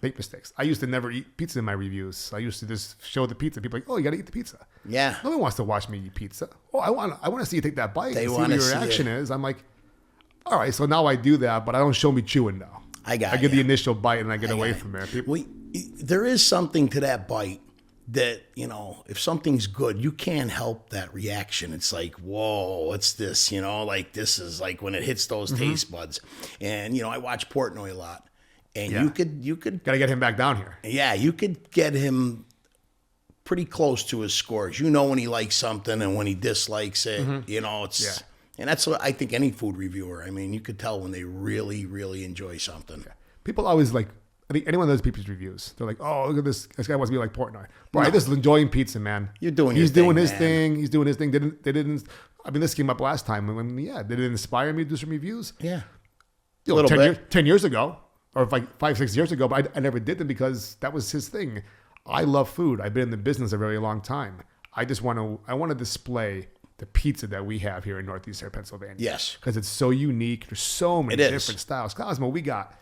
I used to never eat pizza in my reviews. I used to just show the pizza. People are like, oh, you got to eat the pizza. Yeah. No one wants to watch me eat pizza. Oh, I want to see you take that bite and see what your reaction is. I'm like, all right, so now I do that, but I don't show me chewing now. I get the initial bite and I get away from it. There is something to that bite that, if something's good, you can't help that reaction. It's like, whoa, what's this? Like this is like when it hits those taste buds. And, I watch Portnoy a lot. And you could got to get him back down here. Yeah, you could get him pretty close to his scores. You know when he likes something and when he dislikes it. You know, it's and that's what I think any food reviewer. I mean, you could tell when they really, really enjoy something. Yeah. People always like. I think anyone that does people's reviews, they're like, "Oh, look at this! This guy wants to be like Portnoy." Bro, I just enjoying pizza, man. You're doing. He's your doing thing, his man. thing. He's doing his thing. They didn't. I mean, this came up last time when did it inspire me to do some reviews? Yeah, A little 10 years ago, or like 5-6 years ago, but I never did them because that was his thing. I love food. I've been in the business a very long time. I want to display the pizza that we have here in Northeastern Pennsylvania. Yes, because it's so unique. There's so many different styles. Cosmo, we got.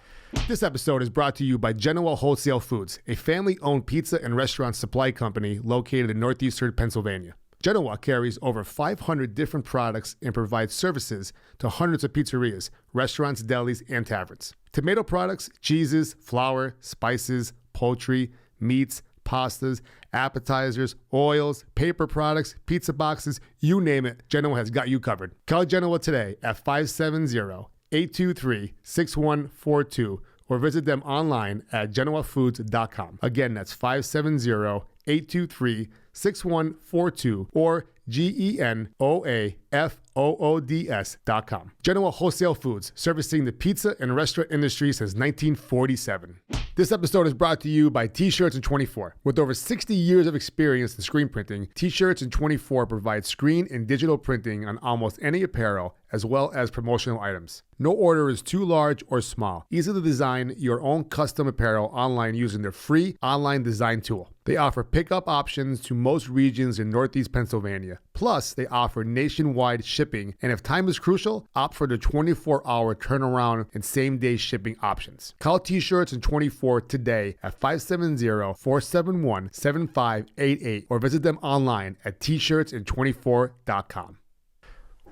This episode is brought to you by Genoa Wholesale Foods, a family-owned pizza and restaurant supply company located in northeastern Pennsylvania. Genoa carries over 500 different products and provides services to hundreds of pizzerias, restaurants, delis, and taverns. Tomato products, cheeses, flour, spices, poultry, meats, pastas, appetizers, oils, paper products, pizza boxes, you name it, Genoa has got you covered. Call Genoa today at 570-823-6142 or visit them online at genoafoods.com. Again, that's 570-823-6142 or genoafoods.com. Genoa Wholesale Foods, servicing the pizza and restaurant industry since 1947. This episode is brought to you by T-Shirts and 24. With over 60 years of experience in screen printing, T-Shirts and 24 provides screen and digital printing on almost any apparel, as well as promotional items. No order is too large or small. Easy to design your own custom apparel online using their free online design tool. They offer pickup options to most regions in Northeast Pennsylvania. Plus, they offer nationwide shipping, and if time is crucial, opt for the 24-hour turnaround and same-day shipping options. Call T-Shirts and 24 today at 570-471-7588 or visit them online at tshirtsand24.com.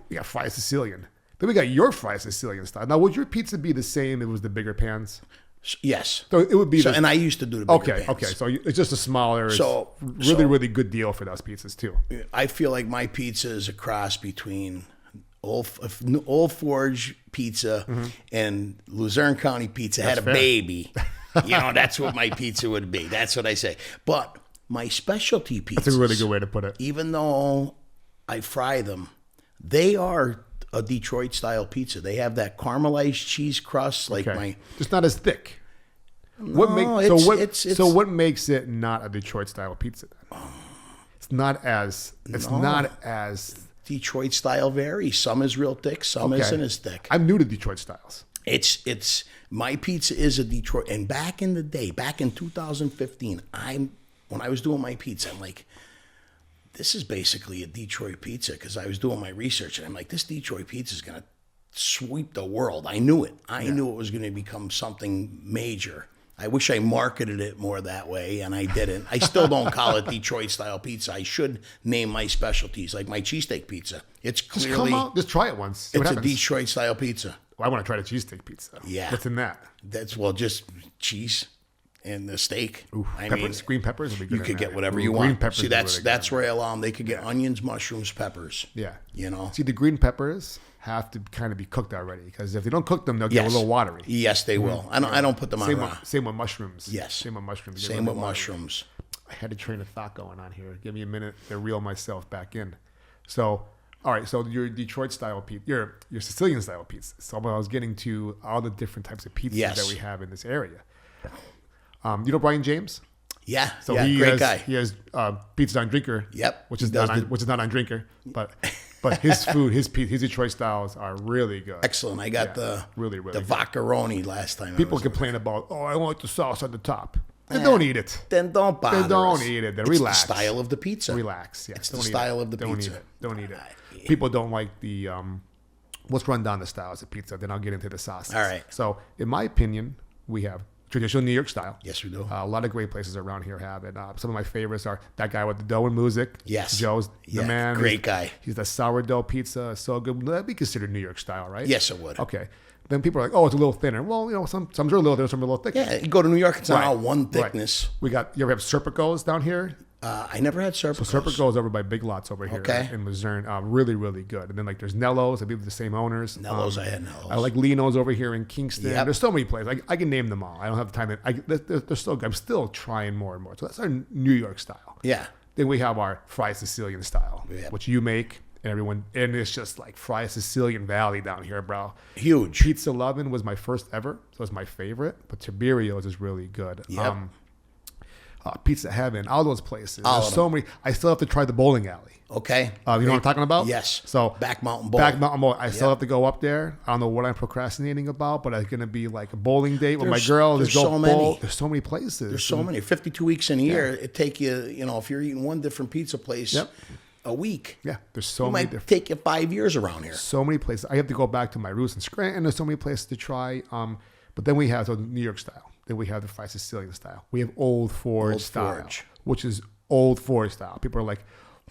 We got fried Sicilian. Then we got your fried Sicilian style. Now, would your pizza be the same if it was the bigger pans? Yes. So it would be. And I used to do the bigger pans. Okay. So it's just a smaller. So really good deal for those pizzas too. I feel like my pizza is a cross between Old Forge pizza and Luzerne County pizza had a baby. You know, that's what my pizza would be. That's what I say. But my specialty pizzas. That's a really good way to put it. Even though I fry them, they are a Detroit style pizza. They have that caramelized cheese crust, just not as thick. No, what makes it not a Detroit style pizza then? It's not as Detroit style varies. Some is real thick, some isn't as thick. I'm new to Detroit styles. It's my pizza is a Detroit, and back in the day, back in 2015, when I was doing my pizza, I'm like, this is basically a Detroit pizza, because I was doing my research and I'm like, this Detroit pizza is going to sweep the world. I knew it. I knew it was going to become something major. I wish I marketed it more that way, and I didn't. I still don't call it Detroit style pizza. I should name my specialties, like my cheesesteak pizza. It's clearly just try it once. It's a Detroit style pizza. Well, I want to try the cheesesteak pizza. Yeah. What's in that? That's just cheese and the steak. Ooh, green peppers would be good. You could get whatever you want. See, that's where I allow them. They could get onions, mushrooms, peppers. Yeah. You know. See, the green peppers have to kind of be cooked already, because if they don't cook them, they'll get a little watery. Yes, they will. I don't put them on raw. Same with mushrooms. Yes. Same with mushrooms. Same with mushrooms. I had a train of thought going on here. Give me a minute to reel myself back in. So, all right. So your Detroit style pizza, your Sicilian style pizza. So I was getting to all the different types of pizzas that we have in this area. You know Brian James? Yeah. So great guy. He has Pizza on Drinker. Yep. Which is not on Drinker, but his food, his Detroit styles are really good. Excellent. I got the good. Vaccaroni last time. People complain about, I want the sauce on the top. Then don't eat it. Then don't bother. Then don't eat it. Then relax. It's the style of the pizza. Relax. Yeah. It's the style of the pizza. Don't eat it. People don't like the let's run down the styles of pizza. Then I'll get into the sauces. All right. So in my opinion, we have traditional New York style. Yes, we do. A lot of great places around here have it. Some of my favorites are that guy with the dough and music. Yes. Joe's the man. Great guy. He's the sourdough pizza. So good. That'd be considered New York style, right? Yes, it would. Okay. Then people are like, it's a little thinner. Well, some are a little thinner, some are a little thicker. Yeah, you go to New York, it's not all one thickness. Right. You ever have Serpico's down here? I never had Serpico's. So Serpico's over by Big Lots over here in Luzerne. Really, really good. And then there's Nello's. I believe the same owners. Nello's, I had Nello's. I like Lino's over here in Kingston. Yep. There's so many places. I can name them all. I don't have the time. They're so good. I'm still trying more and more. So that's our New York style. Yeah. Then we have our fried Sicilian style, Yeah. which you make. And it's just like fried Sicilian Valley down here, bro. Huge. Pizza Lovin' was my first ever, so it's my favorite. But Tiberio's is really good. Yep. Pizza Heaven, all those places. All There's of so them. many. I still have to try the bowling alley. Okay. You know what I'm talking about? Yes. So Back Mountain Bowl. Back Mountain Bowl. I still have to go up there. I don't know what I'm procrastinating about, but it's gonna be like a bowling date with my girl. There's go so many. bowl. There's so many places. There's so many. 52 weeks in a year. It take you, if you're eating one different pizza place Yep. a week. Yeah, there's so It many might different. take you 5 years around here. So many places. I have to go back to my roots in Scranton. There's so many places to try. But then we have New York style. Then we have the fried Sicilian style. We have Old Forge style, Forge. which is Old Forge style. People are like,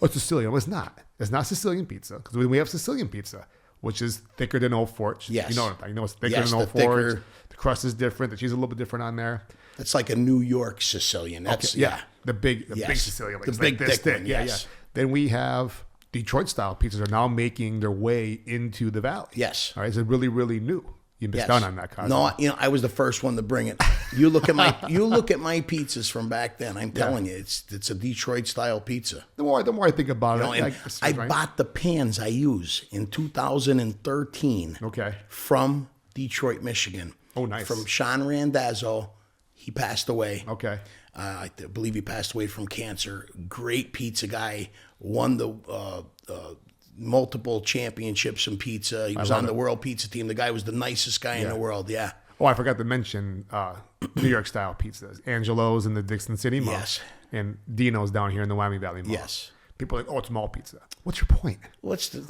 "Oh, it's Sicilian." Well, it's not. It's not Sicilian pizza because we have Sicilian pizza, which is thicker than Old Forge. Yes. You know what I'm talking. You know it's thicker Yes, than Old the thicker- Forge. The crust is different. The cheese is a little bit different on there. It's like a New York Sicilian. That's Yeah, the big Yes. Sicilian, like The it's big, like this thick one, Yeah, yes. yeah. Then we have Detroit style pizzas are now making their way into the valley. Yes. All right, it's really, really new. You missed Yes. out on that, Cosmo. No, I was the first one to bring it. You look at my pizzas from back then. I'm telling you, it's a Detroit style pizza. The more I think about it, And I bought the pans I use in 2013 Okay. from Detroit, Michigan. Oh, nice. From Sean Randazzo. He passed away. Okay. I believe he passed away from cancer. Great pizza guy. Won the multiple championships in pizza. He was on the world pizza team. The guy was the nicest guy in the world. Yeah. Oh, I forgot to mention New York style pizzas. Angelo's in the Dixon City Mall. Yes. And Dino's down here in the Wyoming Valley Mall. Yes. People are like, oh, it's mall pizza. What's your point? What's the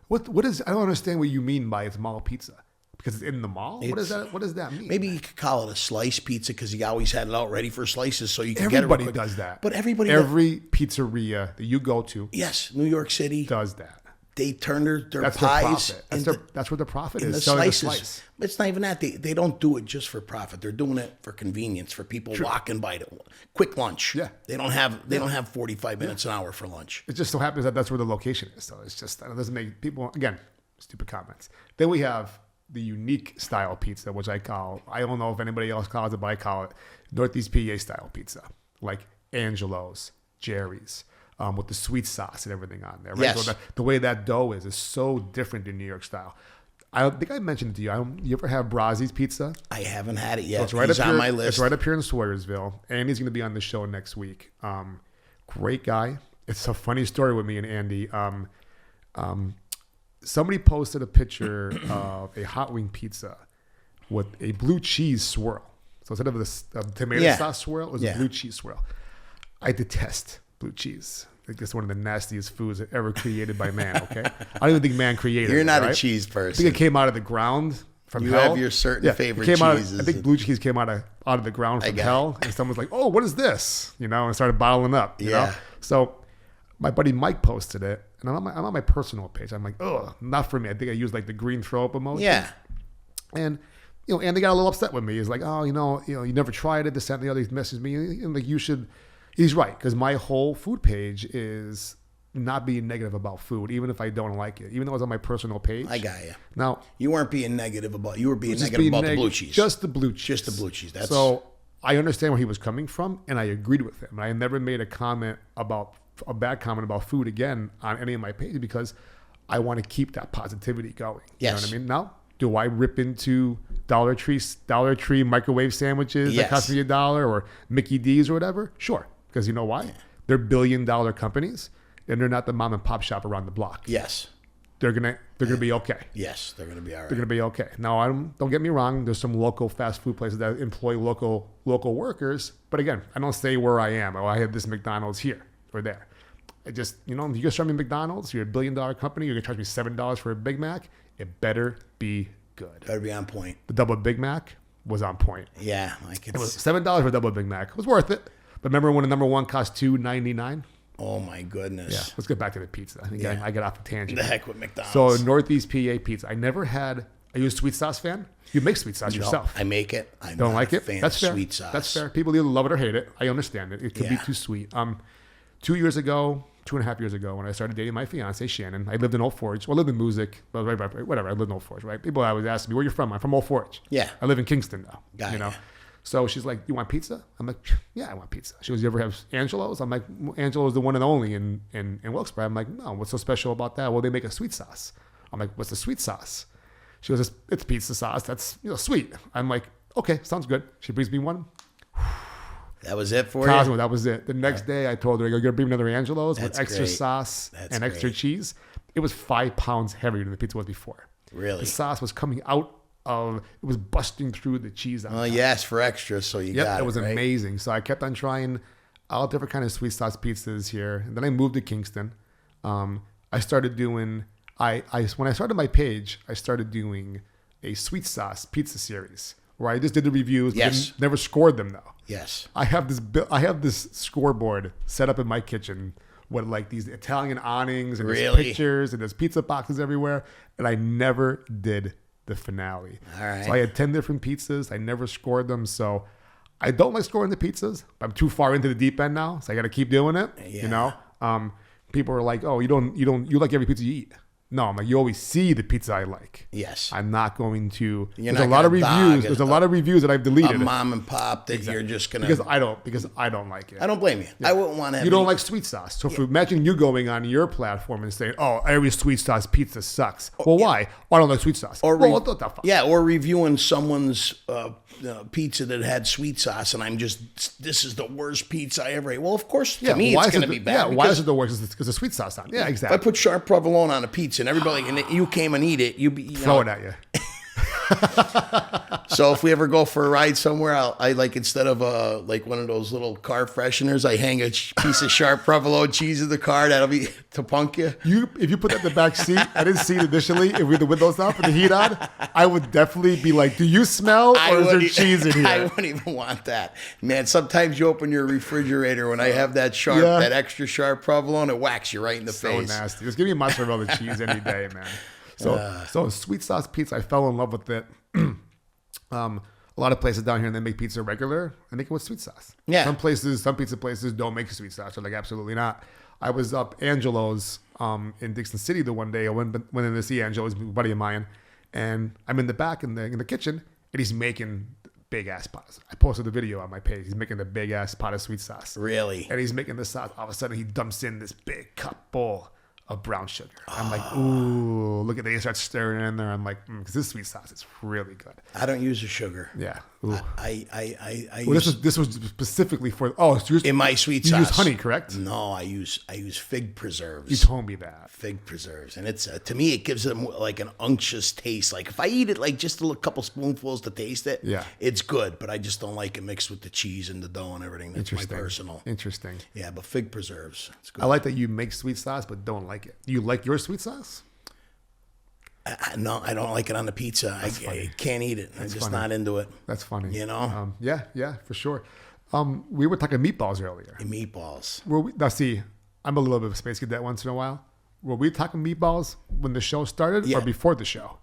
What is? I don't understand what you mean by it's mall pizza because it's in the mall. What does that mean? Maybe you could call it a slice pizza because he always had it out ready for slices, so you can Everybody get it. does that. But every pizzeria that you go to yes, New York City does that. They turn their That's pies their profit. That's where the profit in is. the Selling slices. the slice. But it's not even that. They don't do it just for profit. They're doing it for convenience for people walking by to quick lunch. Yeah. They don't have 45 minutes an hour for lunch. It just so happens that that's where the location is. So it's just, it doesn't make people, again, stupid comments. Then we have the unique style pizza, which I don't know if anybody else calls it, but I call it Northeast PA style pizza. Like Angelo's, Jerry's, with the sweet sauce and everything on there. Right? Yes. So the way that dough is so different than New York style. I think I mentioned it to you. You ever have Brazzi's pizza? I haven't had it yet. So it's right He's up on here, my list. It's right up here in Sawyersville, and he's going to be on the show next week. Great guy. It's a funny story with me and Andy. Somebody posted a picture of a hot wing pizza with a blue cheese swirl. So instead of the tomato sauce swirl, it was a blue cheese swirl. I detest blue cheese. I think it's one of the nastiest foods ever created by man, okay? I don't even think man created it. You're not right? a cheese I person. think it came out of the ground from You hell. have your certain favorite it came out of- cheeses. I think blue cheese came out of the ground from hell. And someone's like, oh, what is this? And started bottling up, you know? So my buddy Mike posted it, and I'm on my personal page. I'm like, oh, not for me. I think I used like the green throw up emoji. Yeah. And Andy got a little upset with me. He's like, oh, you never tried it. This, that, and the other. He messaged me. And like, you should. He's right, because my whole food page is not being negative about food, even if I don't like it, even though it's on my personal page. I got you. Now, You weren't being negative about. You were being negative about the blue cheese. Just the blue cheese. Just the blue cheese. That's So I understand where he was coming from, and I agreed with him. I never made a bad comment about food again on any of my pages because I want to keep that positivity going. You know Yes. what I mean? Now, do I rip into Dollar Tree microwave sandwiches that cost me $1 or Mickey D's or whatever? Sure. Because you know why? They're billion-dollar companies, and they're not the mom and pop shop around the block. Yes. They're gonna be okay. Yes, they're going to be all right. They're gonna be okay. Now, don't get me wrong. There's some local fast food places that employ local workers, but again, I don't say where I am. Oh, I have this McDonald's here or there. I just, if you're gonna serve me McDonald's, you're a billion-dollar company. You're gonna charge me $7 for a Big Mac. It better be good. Better be on point. The double Big Mac was on point. Yeah, It was $7 for a double Big Mac. It was worth it. But remember when the number one cost $2.99? Oh my goodness. Yeah. Let's get back to the pizza. I think I got off the tangent. The heck with McDonald's. So Northeast PA pizza. I never had. Are you a sweet sauce fan? You make sweet sauce No, yourself. I make it. I'm Don't not like a it? fan That's of fair. sweet sauce. That's fair. People either love it or hate it. I understand it. It can be Yeah. too sweet. 2 years ago, 2.5 years ago, when I started dating my fiance Shannon, I lived in Old Forge. Well, I lived in Music, but whatever. I lived in Old Forge, right? People always ask me, "Where you from?" I'm from Old Forge. Yeah. I live in Kingston now. Got you know. ya. So she's like, you want pizza? I'm like, yeah, I want pizza. She goes, you ever have Angelo's? I'm like, Angelo's the one and only in Wilkes-Barre. I'm like, no, what's so special about that? Well, they make a sweet sauce. I'm like, what's the sweet sauce? She goes, it's pizza sauce. That's sweet. I'm like, okay, sounds good. She brings me one. That was it for Cosmo, you? that was it. The next day, I told her, you're going to bring me another Angelo's with extra sauce and extra cheese. It was 5 pounds heavier than the pizza was before. Really? The sauce was coming out it was busting through the cheese. Well, you asked for extra, so you got it. It was right? amazing. So I kept on trying all different kind of sweet sauce pizzas here. And then I moved to Kingston. I started doing, when I started my page, I started doing a sweet sauce pizza series where I just did the reviews. Yes. But never scored them though. Yes. I have this scoreboard set up in my kitchen with like these Italian awnings and there's pictures and there's pizza boxes everywhere. And I never did the finale. All right. So I had 10 different pizzas. I never scored them. So I don't like scoring the pizzas. I'm too far into the deep end now. So I got to keep doing it. Yeah. People are like, oh, you like every pizza you eat. No, I'm like, you always see the pizza I like. Yes. I'm not going to. You're there's not a lot of gonna reviews. dog There's a lot of reviews that I've deleted. A mom and pop that you're just gonna because I don't like it. I don't blame you. Yeah. I wouldn't want to. You don't like sweet sauce. So imagine you going on your platform and saying, "Oh, every sweet sauce pizza sucks." Well, why? Oh, I don't like sweet sauce. Or what the fuck? or reviewing someone's pizza that had sweet sauce, and this is the worst pizza I ever ate. Well, of course, to me, it's going to be bad. Yeah, why is it the worst? Because the sweet sauce on it. Yeah, exactly. If I put sharp provolone on a pizza and everybody and you came and eat it, you throw it at you. So if we ever go for a ride somewhere, I like, instead of like one of those little car fresheners, I hang a piece of sharp provolone cheese in the car. That'll be to punk you. If you put that in the back seat, I didn't see it initially. If we had the windows up and the heat on, I would definitely be like, "Do you smell, or is there cheese in here?" I wouldn't even want that, man. Sometimes you open your refrigerator when I have that that extra sharp provolone, it whacks you right in the face. So nasty. Just give me mozzarella cheese any day, man. So sweet sauce pizza, I fell in love with it. A lot of places down here, they make pizza regular and make it with sweet sauce. Yeah. Some pizza places don't make sweet sauce. They're like, absolutely not. I was up Angelo's in Dixon City the one day. I went in to see Angelo's, a buddy of mine, and I'm in the back in the kitchen, and he's making big ass pots. I posted the video on my page. He's making the big ass pot of sweet sauce. Really? And he's making the sauce. All of a sudden, he dumps in this big cup bowl of brown sugar. I'm like, ooh, look at that. He starts stirring it in there. I'm like, because this sweet sauce is really good. I don't use the sugar. Yeah. Ooh. I Well, use, this was specifically for. Oh, so in my sweet you sauce. use honey, correct? No, I use fig preserves. You told me that. Fig preserves, and it's to me it gives them like an unctuous taste. Like if I eat it like just a couple spoonfuls to taste it, yeah, it's good. But I just don't like it mixed with the cheese and the dough and everything. That's my personal. Interesting. Yeah, but fig preserves. It's good. I like that you make sweet sauce, but don't like it. You like your sweet sauce? No, I don't like it on the pizza. I can't eat it. I'm just not into it. That's funny. You know? Yeah, for sure. We were talking meatballs earlier. Meatballs. Now, see, I'm a little bit of a space cadet once in a while. Were we talking meatballs when the show started or before the show?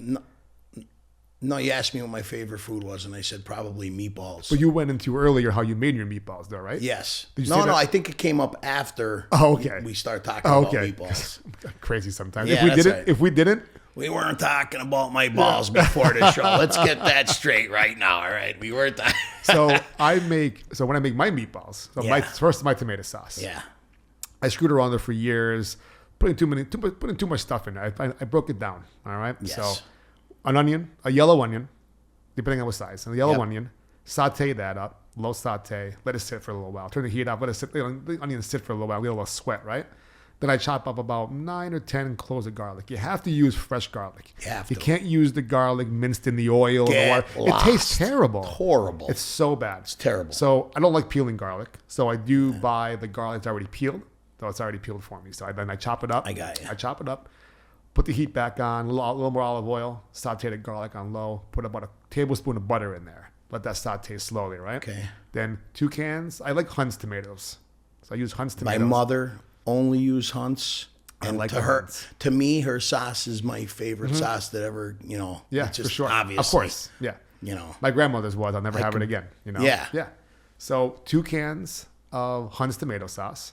No, you asked me what my favorite food was, and I said probably meatballs. But you went into earlier how you made your meatballs, though, right? Yes. No, I think it came up after we started talking about meatballs. Crazy sometimes. Yeah, if we didn't, we weren't talking about my balls before the show. Let's get that straight right now. All right, we weren't. So when I make my meatballs, my tomato sauce. Yeah. I screwed around there for years, putting too much stuff in there. I broke it down. All right. Yes. So an onion, a yellow onion, depending on what size, and a yellow onion, saute that up, low saute, let it sit for a little while. Turn the heat off, let it sit. The onion sit for a little while, get a little sweat, right? Then I chop up about 9 or 10 cloves of garlic. You have to use fresh garlic. You can't use the garlic minced in the oil. It tastes terrible. It's horrible. It's so bad. It's terrible. So I don't like peeling garlic. So I do buy the garlic that's already peeled. So it's already peeled for me. So then I chop it up. I got you. I chop it up. Put the heat back on. A little more olive oil. Saute the garlic on low. Put about a tablespoon of butter in there. Let that saute slowly, right? Okay. Then 2 cans. I like Hunt's tomatoes. So I use Hunt's tomatoes. My mother only use Hunt's. And like to me, her sauce is my favorite sauce that ever, Yeah, it's just for sure. Obviously. Of course. Yeah. My grandmother's was. I'll never have it again. Yeah. Yeah. So 2 cans of Hunt's tomato sauce.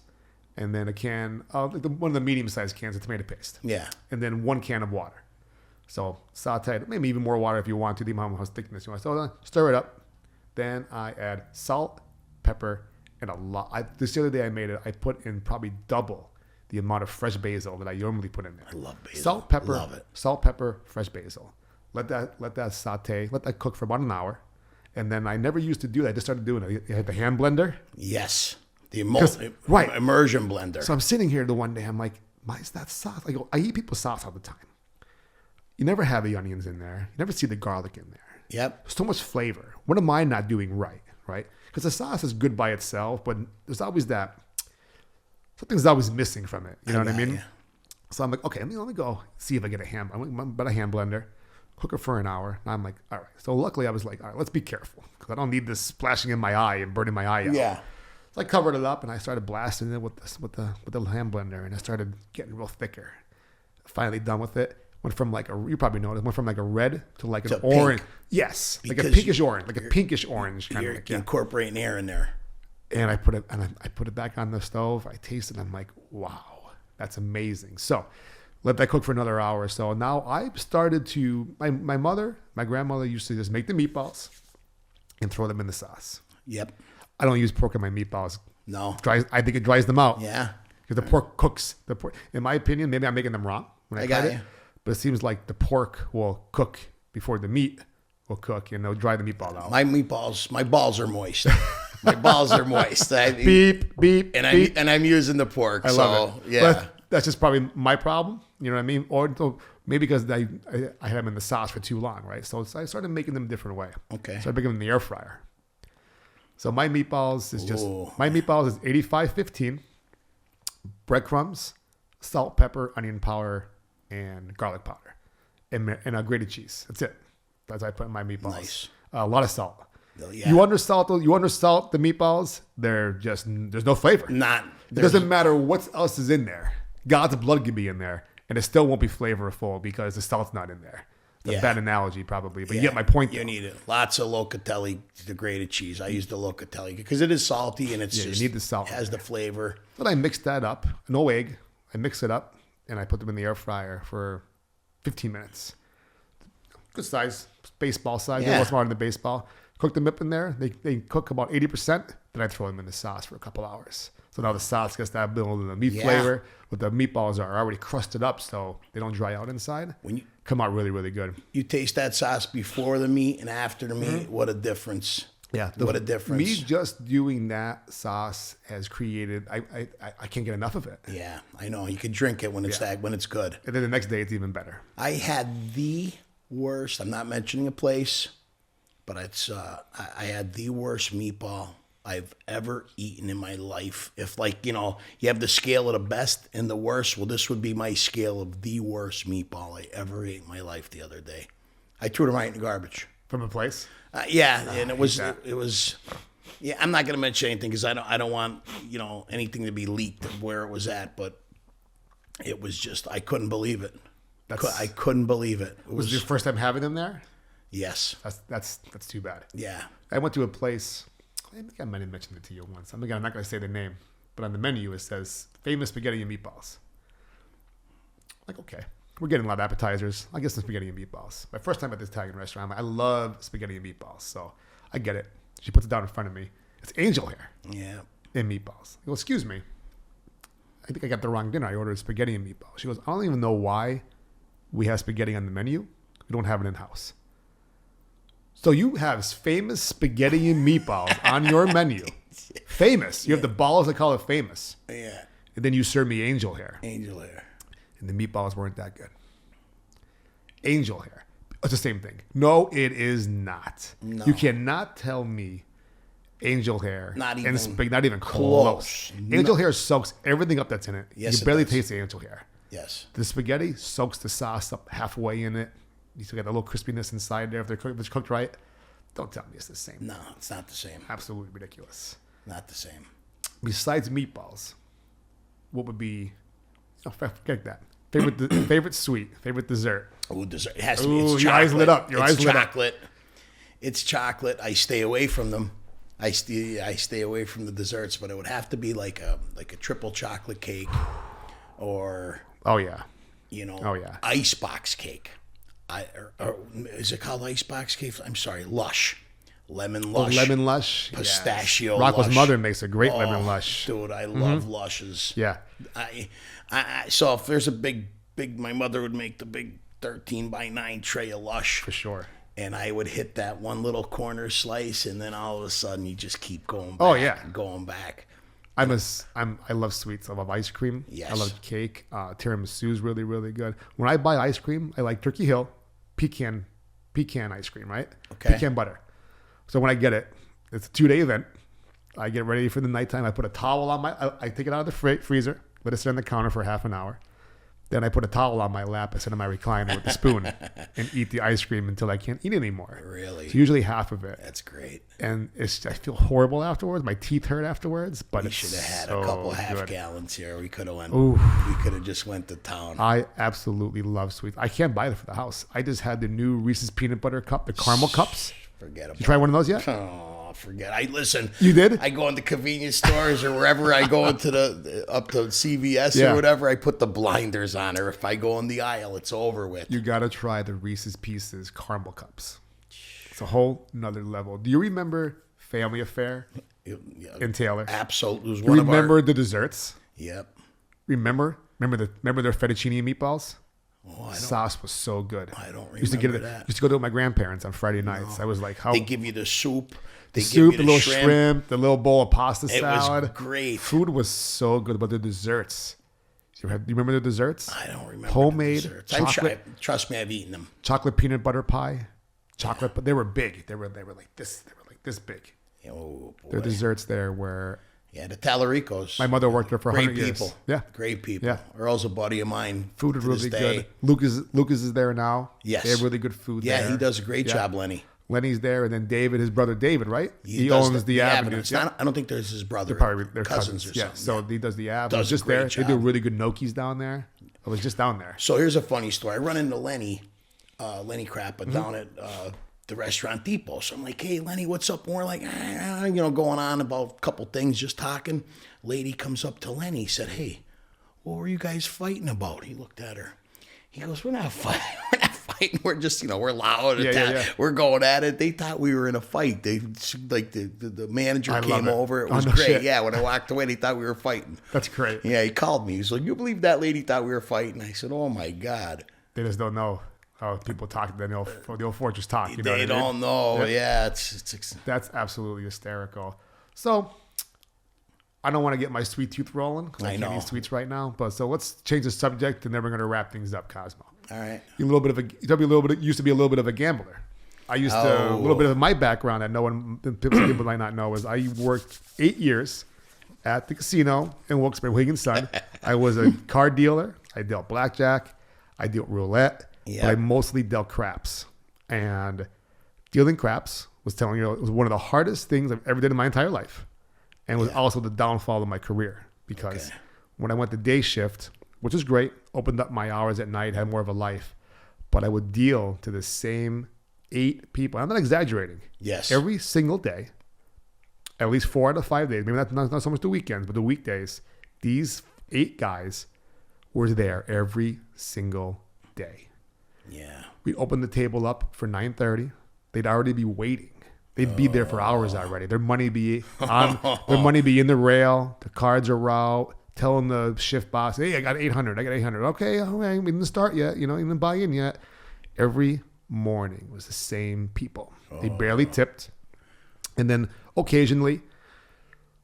And then a can of one of the medium-sized cans of tomato paste. Yeah. And then 1 can of water. So saute it, maybe even more water if you want to, depending on how much thickness you want. So stir it up. Then I add salt, pepper, and a lot. This the other day I made it. I put in probably double the amount of fresh basil that I normally put in there. I love basil. Salt, pepper, Love it. Salt, pepper, fresh basil. Let that saute. Let that cook for about an hour. And then I never used to do that. I just started doing it. You had the hand blender. Yes. The Right. immersion blender. So I'm sitting here the one day. I'm like, why is that sauce? I eat people's sauce all the time. You never have the onions in there. You never see the garlic in there. Yep. So much flavor. What am I not doing right? Because the sauce is good by itself, but there's always something's always missing from it. You know what I mean? Yeah. So I'm like, okay, let me go see if I get a hand. I went, bought a hand blender, cook it for an hour. And I'm like, all right. So luckily I was like, all right, let's be careful because I don't need this splashing in my eye and burning my eye out. Yeah. So I covered it up and I started blasting it with the hand blender, and I started getting real thicker. Finally done with it. Went from you probably know it, went from like a red to like an orange. Pink. Yes, like a Because pinkish orange, like a pinkish orange kind You're of. Yeah. incorporating air in there. And I put it back on the stove. I tasted it. I'm like, wow, that's amazing. So let that cook for another hour or so. Now I've started to, my grandmother used to just make the meatballs and throw them in the sauce. Yep. I don't use pork in my meatballs. No. I think it dries them out. Yeah. Because the pork cooks. In my opinion, maybe I'm making them wrong when I got tried you. it. But it seems like the pork will cook before the meat will cook, and they'll dry the meatball out. My balls are moist. My balls are moist. Beep, beep, And beep. I'm using the pork. I love it. Yeah. But that's just probably my problem. You know what I mean? Or maybe because I had them in the sauce for too long, right? So I started making them a different way. Okay. So I making them in the air fryer. So my meatballs is Ooh. 85-15, breadcrumbs, salt, pepper, onion powder, and garlic powder, and a grated cheese. That's it. That's what I put in my meatballs. Nice. A lot of salt. Yeah. You undersalt the meatballs. There's no flavor. It doesn't matter what else is in there. God's blood could be in there, and it still won't be flavorful because the salt's not in there. It's a bad analogy, probably, but you get my point. You need it. Lots of locatelli, the grated cheese. I use the locatelli because it is salty and it's just you need the salt. Has the flavor. Then I mixed that up. No egg. I mix it up, and I put them in the air fryer for 15 minutes. Good size, baseball size. Yeah. A little smaller than the baseball. Cook them up in there. They cook about 80%. Then I throw them in the sauce for a couple hours. So now the sauce gets that build of the meat flavor, but the meatballs are already crusted up, so they don't dry out inside. When you come out really, really good. You taste that sauce before the meat and after the meat. What a difference! Yeah, what a difference. Me just doing that sauce has created. I can't get enough of it. Yeah, I know. You can drink it when it's when it's good. And then the next day it's even better. I had the worst. I'm not mentioning a place, but it's I had the worst meatball I've ever eaten in my life. If you have the scale of the best and the worst, well, this would be my scale of the worst meatball I ever ate in my life the other day. I threw it right in the garbage. From a place? And it was. Yeah, I'm not going to mention anything because I don't want anything to be leaked of where it was at. But it was just I couldn't believe it. I couldn't believe it. Was it your first time having them there? Yes. That's too bad. Yeah. I went to a place. I think I might have mentioned it to you once. I'm not going to say the name, but on the menu it says famous spaghetti and meatballs. Like, okay, we're getting a lot of appetizers. I guess some spaghetti and meatballs. My first time at this Italian restaurant, I love spaghetti and meatballs, so I get it. She puts it down in front of me. It's angel hair. Yeah. And meatballs. I go, excuse me. I think I got the wrong dinner. I ordered spaghetti and meatballs. She goes, I don't even know why we have spaghetti on the menu. We don't have it in-house. So you have famous spaghetti and meatballs on your menu. Famous. You have the balls that call it famous. Yeah. And then you serve me angel hair. Angel hair. And the meatballs weren't that good. Angel hair. It's the same thing. No, it is not. No. You cannot tell me angel hair. Not even not even close. Angel hair soaks everything up that's in it. Yes, you barely it does. taste the angel hair. Yes. The spaghetti soaks the sauce up halfway in it. You still got a little crispiness inside there if they're cooked right. Don't tell me it's the same. No, it's not the same. Absolutely ridiculous. Not the same. Besides meatballs, what would be? Oh, forget that. Favorite sweet, favorite dessert. Oh, dessert. It has to be. Ooh, It's your eyes lit up. Your it's eyes lit up. chocolate. It's chocolate. I stay away from them. I stay away from the desserts, but it would have to be like a triple chocolate cake, or Oh yeah. Oh yeah, icebox cake. Or is it called icebox cake? I'm sorry, Lush. lemon lush, lemon lush, pistachio. Rocco's lush. mother makes a great lemon lush. Dude, I love lushes. Yeah, So if there's a big, my mother would make the big 13x9 tray of lush for sure. And I would hit that one little corner slice, and then all of a sudden you just keep going back. Oh, yeah. And going back. I love sweets. I love ice cream. Yes. I love cake. Tiramisu is really, really good. When I buy ice cream, I like Turkey Hill pecan ice cream, right? Okay. Pecan butter. So when I get it, it's a 2-day event. I get ready for the nighttime. I put a towel on I take it out of the freezer, let it sit on the counter for half an hour. Then I put a towel on my lap, I sit in my recliner with a spoon and eat the ice cream until I can't eat anymore. Really? It's usually half of it. That's great. And I feel horrible afterwards. My teeth hurt afterwards, but We it's should have had so a couple half good. gallons here. We could have went. Oof. We could have just went to town. I absolutely love sweets. I can't buy them for the house. I just had the new Reese's peanut butter cup, the caramel cups. Forget about You try one of those yet? Oh, forget. I listen. You did? I go into convenience stores or wherever I go into up to CVS Yeah. or whatever. I put the blinders on, or if I go in the aisle, it's over with. You got to try the Reese's Pieces caramel cups. It's a whole nother level. Do you remember Family Affair in Taylor? Absolutely, it was You one of our. remember the desserts? Yep. Remember their fettuccine meatballs? Oh, I don't. Sauce was so good. I don't remember Used to get it. that. Used to go to my grandparents on Friday nights. I was like, how They give you the soup. They soup, give the you little shrimp, the little bowl of pasta It salad. was great. Food was so good, but the desserts. Do you remember the desserts? I don't remember. Homemade the desserts. I'm sure. chocolate, Trust me, I've eaten them. chocolate peanut butter pie, chocolate, but they were big. They were like this. They were like this big. Oh boy. Their desserts there were. Yeah, the Talaricos. My mother worked there for Great 100 years. people. Yeah, Great people. Yeah. Earl's a buddy of mine. food is to this really day. good. Lucas is there now. Yes. They have really good food Yeah, there. he does a great Yeah. job, Lenny. Lenny's there, and then David, his brother David, right? He does owns the Avenue. It's not, I don't think there's his brother. They're cousins or Yeah, something. so he does the Avenue. Does a Just great there. job. They do really good gnocchis down there. I was just down there. So here's a funny story. I run into Lenny Crappa Mm-hmm. down at the restaurant Depot. So I'm like, hey, Lenny, what's up? And we're like, going on about a couple things, just talking. Lady comes up to Lenny, said, hey, what were you guys fighting about? He looked at her. He goes, we're not fighting. We're not fighting. We're just, we're loud. Yeah. We're going at it. They thought we were in a fight. They like the manager I love came it. over. It Oh, was no great. shit. Yeah, when I walked away, they thought we were fighting. That's great. Yeah, he called me. He's like, you believe that lady thought we were fighting? I said, oh my God. They just don't know how people talk. Then the old fortress talk. You know They what I mean? don't know. Yeah. Yeah, it's That's absolutely hysterical. So I don't want to get my sweet tooth rolling because I can't know. eat sweets right now. But so let's change the subject, and then we're going to wrap things up, Cosmo. all right. You're used to be a little bit of a gambler. I used to, a little bit of my background that people might not know is I worked 8 years at the casino in Wilkes-Barre, Huygens Son. I was a card dealer. I dealt blackjack. I dealt roulette. Yeah. But I mostly dealt craps. And dealing craps it was one of the hardest things I've ever did in my entire life. And was also the downfall of my career because when I went to day shift, which was great, opened up my hours at night, had more of a life, but I would deal to the same 8 people. I'm not exaggerating. Yes. Every single day, at least 4 out of 5 days, maybe not so much the weekends, but the weekdays, these 8 guys were there every single day. Yeah. We'd open the table up for 9:30. They'd already be waiting. They'd be there for hours already. Their money be on. Their money be in the rail. The cards are out. Telling the shift boss, "Hey, I got 800. I got 800. Okay, all right, we didn't start yet. Didn't buy in yet." Every morning was the same people. They barely tipped, and then occasionally,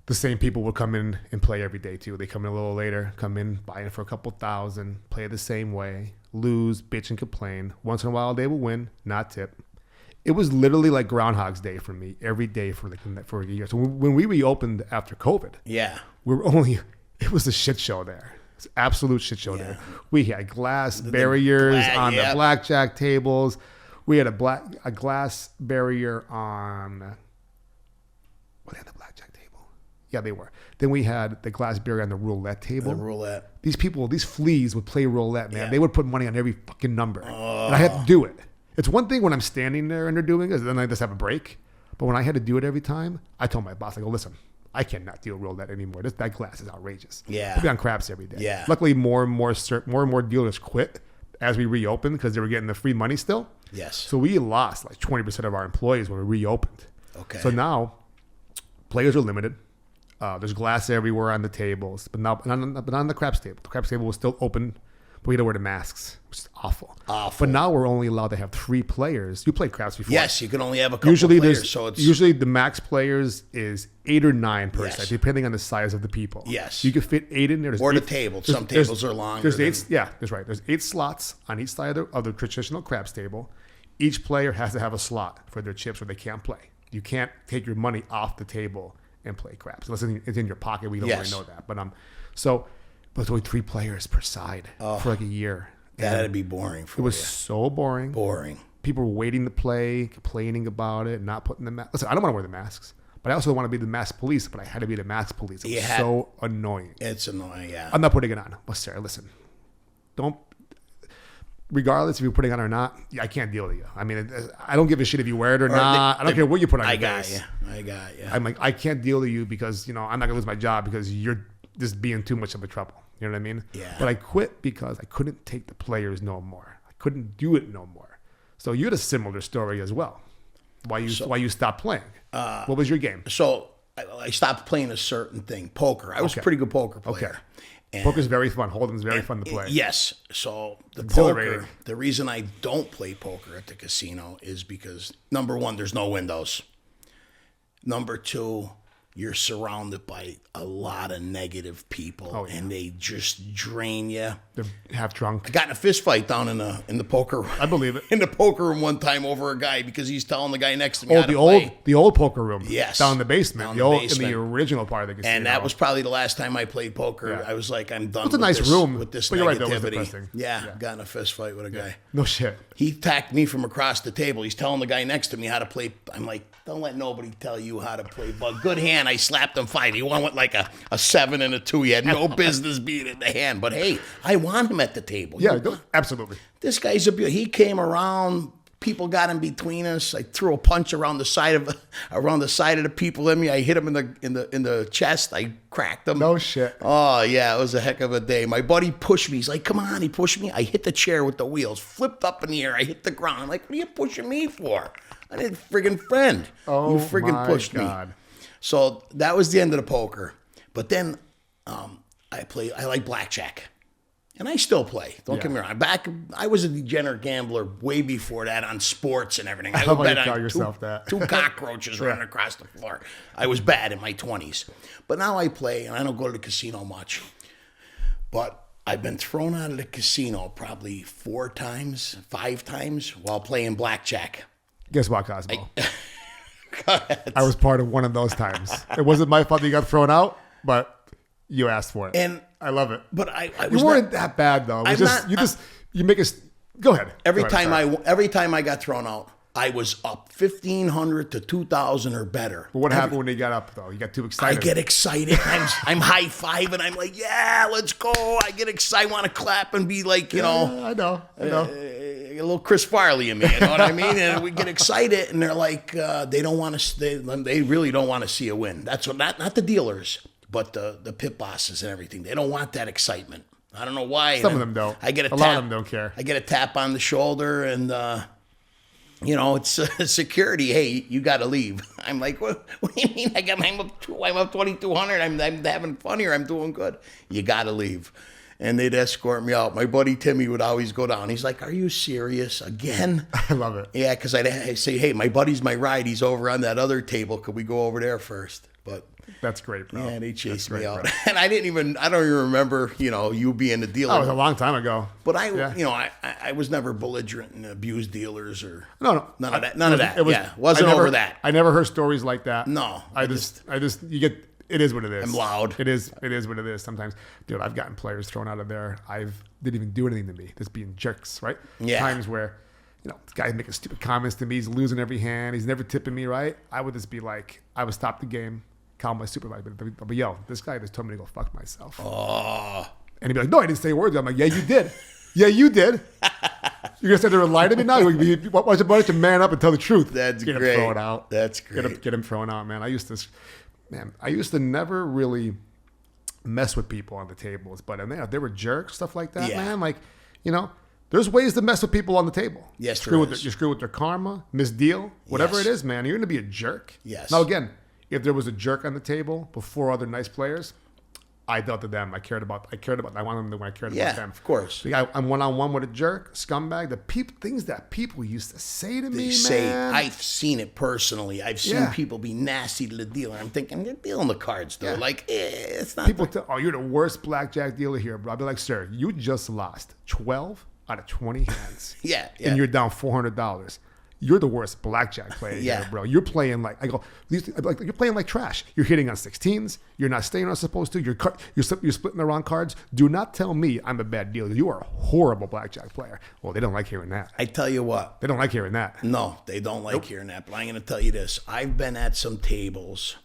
the same people would come in and play every day too. They come in a little later, come in, buy in for a couple thousand, play the same way, lose, bitch and complain. Once in a while, they would win, not tip. It was literally like Groundhog's Day for me every day for a year. So when we reopened after COVID, Yeah. it was a shit show there. It's an absolute shit show there. We had glass barriers on the blackjack tables. We had a glass barrier on the blackjack table. Yeah, they were. Then we had the glass barrier on the roulette table. The roulette. These fleas would play roulette, man. Yeah. They would put money on every fucking number. And I had to do it. It's one thing when I'm standing there and they're doing it, then I just have a break. But when I had to do it every time, I told my boss, I go, listen, I cannot deal roulette anymore. That glass is outrageous. Yeah. Put me on craps every day. Yeah. Luckily, more and more dealers quit as we reopened because they were getting the free money still. Yes. So we lost like 20% of our employees when we reopened. Okay. So now, players are limited. There's glass everywhere on the tables, but not on the craps table. The craps table was still open, but we had to wear the masks, which is awful. Awful. But now we're only allowed to have 3 players. You played craps before. Yes, you can only have a couple Usually players. So it's usually the max players is 8 or 9 per Yes. side, depending on the size of the people. Yes. You can fit 8 in there. There's or the 8 table. Some tables are longer. There's than- 8. Yeah, that's right. There's 8 slots on each side of the traditional craps table. Each player has to have a slot for their chips, or they can't play. You can't take your money off the table and play craps unless it's in your pocket. We don't Yes. really know that, but but it's only 3 players per side for like a year. That'd be boring for It was you. so boring. Boring. People were waiting to play, complaining about it, not putting the mask. Listen, I don't want to wear the masks, but I also want to be the mask police. But I had to be the mask police. It was so annoying. It's annoying, yeah. I'm not putting it on. Well, Sarah, listen, don't. Regardless if you're putting it on or not, I can't deal with you. I mean, I don't give a shit if you wear it or not. I don't care what you put on your face. I got you. I'm like, I can't deal with you because, I'm not gonna lose my job because you're just being too much of a trouble. You know what I mean? Yeah. But I quit because I couldn't take the players no more. I couldn't do it no more. So you had a similar story as well. Why you stopped playing? What was your game? So I stopped playing a certain thing, poker. I was a pretty good poker player. Okay. And Poker's very fun. Hold'em's very fun to play. Yes. So the Exhilarating. poker, the reason I don't play poker at the casino is because, number 1, there's no windows. Number 2, you're surrounded by a lot of negative people, and they just drain you. They're half drunk. I got in a fist fight down in the poker room. I believe it. In the poker room one time over a guy because he's telling the guy next to me Oh, how to play. the old poker room. Yes. Down in the basement. Down the the old basement. in the original part of the casino. And that was probably the last time I played poker. Yeah. I was like, I'm done. It's a with nice this, room, with this but you're right, that was negativity. depressing. Yeah, got in a fist fight with a guy. No shit. He attacked me from across the table. He's telling the guy next to me how to play. I'm like, don't let nobody tell you how to play. But good hand, I slapped him 5. He won with like a 7 and a 2. He had no business being in the hand. But hey, I want him at the table. Yeah, absolutely. This guy's he came around. People got in between us. I threw a punch around the side of the people in me. I hit him in the chest. I cracked him. No shit. Oh yeah, it was a heck of a day. My buddy pushed me. He's like, "Come on!" He pushed me. I hit the chair with the wheels, flipped up in the air. I hit the ground. I'm like, "What are you pushing me for?" I did friggin' friend. Oh, you friggin' my pushed God. me. So that was the end of the poker. But then I like blackjack. And I still play. Don't get me wrong. I was a degenerate gambler way before that on sports and everything. I How would about bet you on tell yourself that? 2 cockroaches running across the floor. I was bad in my 20s. But now I play, and I don't go to the casino much. But I've been thrown out of the casino probably 4 times, 5 times while playing blackjack. Guess what, Cosmo? I was part of one of those times. It wasn't my fault that you got thrown out, but you asked for it. And I love it. But I was You weren't that bad though. It was you make us go ahead. Every time I got thrown out, I was up 1,500 to 2,000 or better. But what happened when you got up though? You got too excited. I get excited. I'm high fiving. I'm like, yeah, let's go. I get excited. I want to clap and be like, I know. a little Chris Farley in me. You know what I mean? And we get excited, and they're like, they don't want to. They really don't want to see a win. That's what not the dealers, but the pit bosses and everything. They don't want that excitement. I don't know why. Some of them don't. I get a lot of them don't care. I get a tap on the shoulder, and it's security. Hey, you got to leave. I'm like, what do you mean? I'm up 2,200. I'm having fun here. I'm doing good. You got to leave. And they'd escort me out. My buddy Timmy would always go down. He's like, are you serious again? I love it. Yeah, because I'd say, hey, my buddy's my ride. He's over on that other table. Could we go over there first? But that's great, bro. yeah, they chased me out. And I don't even remember, you being the dealer. That was a long time ago. But I was never belligerent and abused dealers or no. None of that. It wasn't over that. I never heard stories like that. No. I just you get it is what it is. I'm loud. It is what it is. Sometimes, dude, I've gotten players thrown out of there. Didn't even do anything to me. Just being jerks, right? Yeah. Times where, this guy's making stupid comments to me. He's losing every hand. He's never tipping me, right? I would just be like, I would stop the game, call my supervisor, but yo, this guy just told me to go fuck myself. Oh. And he'd be like, no, I didn't say a word. I'm like, yeah, you did. Yeah, you did. You're going to sit there and lie to me now? Why don't you man up and tell the truth? That's Get great. him thrown out. That's great. Get him thrown out, man. I used to never really mess with people on the tables, but they were jerks, stuff like that, Yeah. man. Like, There's ways to mess with people on the table. Yes, you screw with their karma, misdeal, whatever Yes. it is, man. You're going to be a jerk. Yes. Now, again, if there was a jerk on the table before other nice players, I dealt to them. I wanted them when I cared about them. Of course. I'm one-on-one with a jerk, scumbag. Things that people used to say to me, man. I've seen it personally. I've seen people be nasty to the dealer. I'm thinking, they're dealing the cards, though. Yeah. Like, it's not. People tell, you're the worst blackjack dealer here, bro. I'll be like, sir, you just lost 12 out of 20 hands. Yeah. And you're down $400. You're the worst blackjack player here, bro. You're playing like you're playing like trash. You're hitting on 16s. You're not staying where supposed to. You're splitting the wrong cards. Do not tell me I'm a bad dealer. You are a horrible blackjack player. Well, they don't like hearing that. I tell you what. They don't like hearing that. No, they don't like hearing that. But I'm going to tell you this. I've been at some tables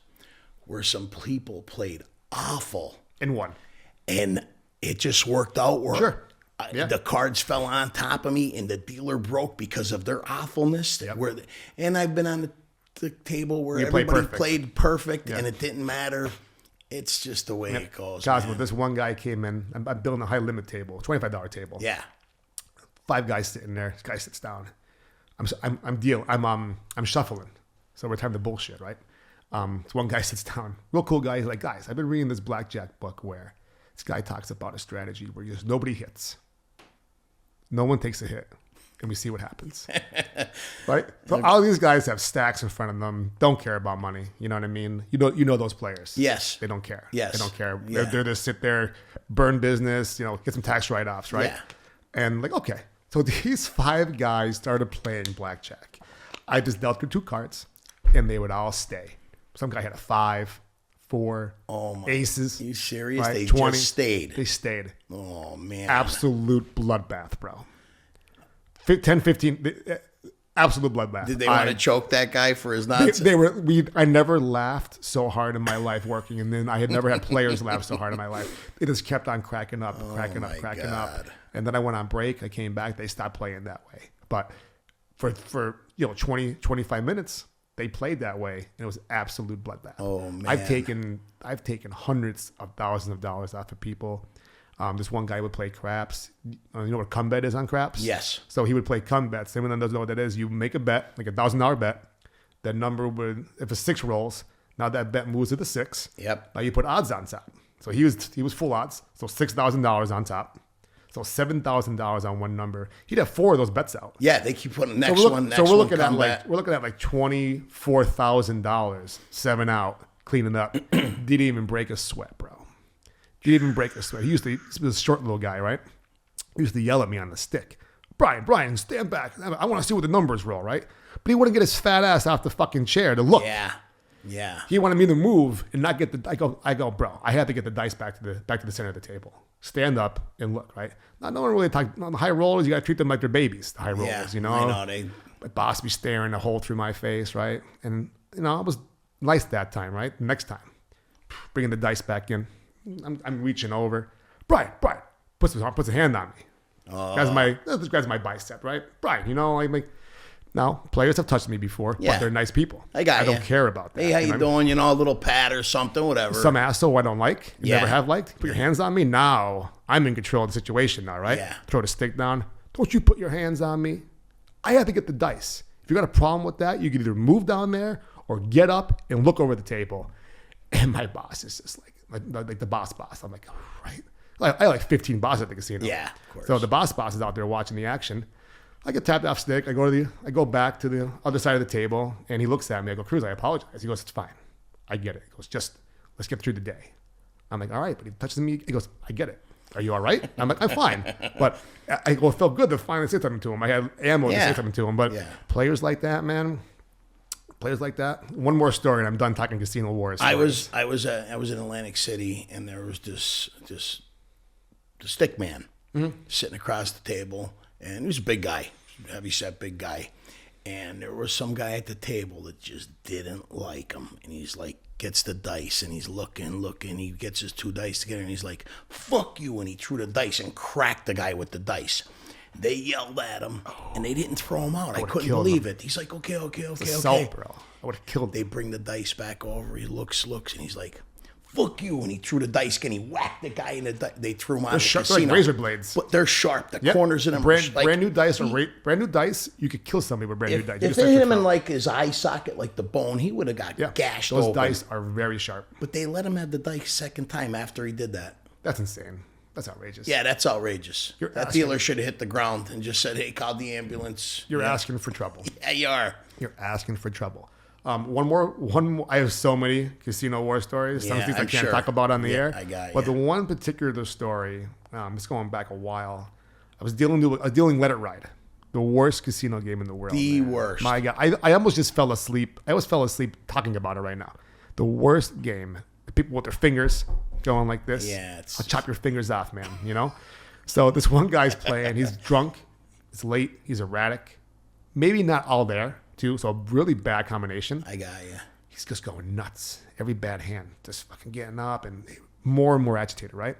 where some people played awful. And won. And it just worked out. Sure. The cards fell on top of me, and the dealer broke because of their awfulness. And I've been on the table where everybody played perfect, and it didn't matter. It's just the way it goes. Cosmo, this one guy came in. I'm building a high limit table, $25 table. Yeah. 5 guys sitting there. This guy sits down. I'm shuffling. So we're time to bullshit, right? So one guy sits down. Real cool guy. He's like, guys, I've been reading this blackjack book where this guy talks about a strategy where nobody hits. No one takes a hit, and we see what happens. Right? So all these guys have stacks in front of them, don't care about money. You know what I mean? You know those players. Yes. They don't care. Yes. They don't care. Yeah. They're just sit there, burn business, get some tax write-offs, right? Yeah. And like, okay. So these 5 guys started playing blackjack. I just dealt with 2 cards, and they would all stay. Some guy had a 5, 4, aces. Are you serious? Right? They 20. just stayed. They stayed. Oh, man. Absolute bloodbath, bro. 10, 15, absolute bloodbath. Did they want to choke that guy for his nuts? I never laughed so hard in my life working, and then I had never had players laugh so hard in my life. It just kept on cracking up. And then I went on break. I came back. They stopped playing that way. But for 20, 25 minutes, they played that way, and it was absolute bloodbath. Oh, man. I've taken hundreds of thousands of dollars off of people. This one guy would play craps. You know what a cum bet is on craps? Yes. So he would play cum bets. Anyone that doesn't know what that is, you make a bet, like $1,000 bet. That number would, if a 6 rolls, now that bet moves to the 6. Yep. Now you put odds on top. So he was full odds. So $6,000 on top. So $7,000 on one number. He'd have 4 of those bets out. Yeah, they keep putting next one. So we're looking at like $24,000, 7 out, cleaning up. Didn't even break a sweat, bro. Didn't even break a sweat. He was a short little guy, right? He used to yell at me on the stick. Brian, stand back. I want to see what the numbers roll, right? But he wouldn't get his fat ass off the fucking chair to look. Yeah. He wanted me to move and not get the. I go, bro. I had to get the dice back to the center of the table. Stand up and look, right? Now, no one really talks. The high rollers, you got to treat them like they're babies. The high rollers, I know My boss be staring a hole through my face, right? And I was nice that time, right? Next time, bringing the dice back in, I'm reaching over. Brian puts a hand on me. This grabs my bicep, right? Brian, now players have touched me before, but they're nice people. I don't care about that. Hey, how you doing? A little pat or something, whatever. Some asshole I don't like, never have liked. Put your hands on me. Now I'm in control of the situation now, right? Yeah. Throw the stick down. Don't you put your hands on me. I have to get the dice. If you got a problem with that, you can either move down there or get up and look over the table. And my boss is just like the boss. I'm like, oh, right. I like 15 bosses at the casino. Yeah, of course. So the boss is out there watching the action. I get tapped off stick. I go back to the other side of the table, and he looks at me. I go, Cruz, I apologize. He goes, it's fine. I get it. He goes, just let's get through the day. I'm like, all right. But he touches me. He goes, I get it. Are you all right? I'm like, I'm fine. But I go, it felt good to finally say something to him. I had ammo to say something to him. But players like that, man. Players like that. One more story, and I'm done talking casino wars. I was in Atlantic City, and there was this stick man sitting across the table, and he was a big guy, heavy set big guy, and there was some guy at the table that just didn't like him, and he's like gets the dice, and he's looking, he gets his 2 dice together, and he's like, fuck you, and he threw the dice and cracked the guy with the dice. They yelled at him, and they didn't throw him out. I couldn't believe it. He's like, okay. Assault, bro. I would have killed him. They bring the dice back over. He looks, and he's like, fuck you. And he threw the dice and he whacked the guy in the they threw him out They're of the sharp, they're casino. like razor blades. But they're sharp. The Yep. corners in them brand, like, brand new dice brand new dice. You could kill somebody with brand new dice. You if just they hit have him to in throw. like his eye socket, like the bone, he would have got gashed Those open. dice are very sharp. But they let him have the dice second time after he did that. That's insane. That's outrageous. Yeah, that's outrageous. You're That asking- dealer should have hit the ground and just said, "Hey, call the ambulance." You're asking for trouble. Yeah, you are. You're asking for trouble. One more. I have so many casino war stories. Some Yeah, things I I'm can't sure. talk about on the Yeah, air. I got But ya. the one particular story, it's going back a while. I was dealing Let It Ride, the worst casino game in the world. The man. worst. My God, I almost just fell asleep. I almost fell asleep talking about it right now. The worst game. The people with their fingers going like this. Yeah, I'll chop your fingers off, man. You know. So this one guy's playing. He's drunk. It's late. He's erratic. Maybe not all there too. So a really bad combination. I got you. He's just going nuts. Every bad hand, just fucking getting up and more agitated, right?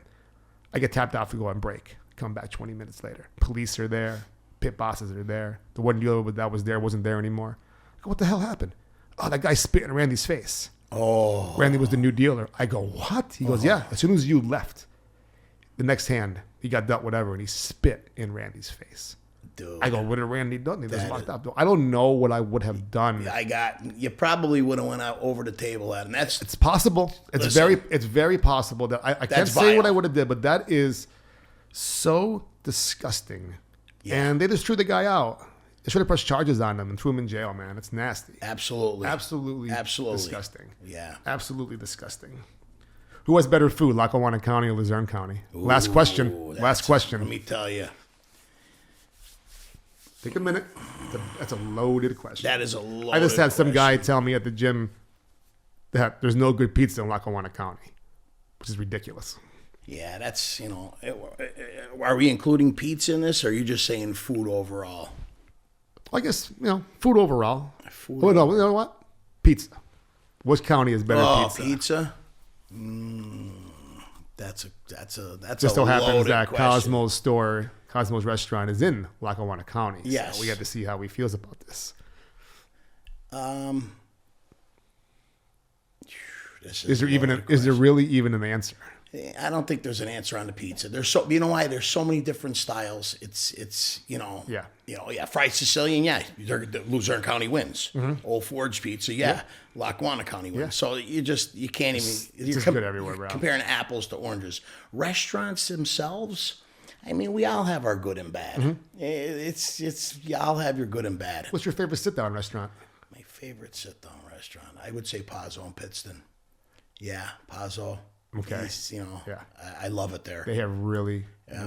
I get tapped out to go on break. Come back 20 minutes later. Police are there. Pit bosses are there. The one dealer that was there wasn't there anymore. I go, what the hell happened? Oh, that guy spit in Randy's face. Oh, Randy was the new dealer. I go, what? He goes, yeah. As soon as you left, the next hand, he got dealt whatever, and he spit in Randy's face. dude. I go, what did Randy done? He just That walked up. I don't know what I would have done. You probably would have went out over the table at him. It's possible. It's very possible that I can't That's say what vile. I would have did, but that is so disgusting. Yeah. And they just threw the guy out. They should have pressed charges on him and threw him in jail, man. It's nasty. absolutely Absolutely Absolutely. disgusting. Yeah. Absolutely disgusting. Who has better food, Lackawanna County or Luzerne County? Last question. Ooh, Last that's- question. Let me tell you, Take a minute. That's a loaded question. that is a loaded I just had some guy question. tell me at the gym that there's no good pizza in Lackawanna County, which is ridiculous. Yeah, that's Are we including pizza in this, or are you just saying food overall? I guess, food overall. Food Oh, no, you know what? Pizza. Which county is better pizza? Pizza. That's Just so a happens loaded that question. Cosmo's restaurant is in Lackawanna County. Yes. So we got to see how he feels about this. This Is there a even? loaded Is there question. really even an answer? I don't think there's an answer on the pizza. There's so why there's so many different styles. It's fried Sicilian, the Luzerne County wins. Old Forge pizza, Lackawanna County wins. Yeah. So you can't even. You're just good everywhere, bro. Comparing apples to oranges. Restaurants themselves, I mean, we all have our good and bad. It's you all have your good and bad. What's your favorite sit-down restaurant? My favorite sit-down restaurant, I would say Pazzo in Pittston. Yeah, Pazzo. Okay. He's, Yeah. I love it there. They have really good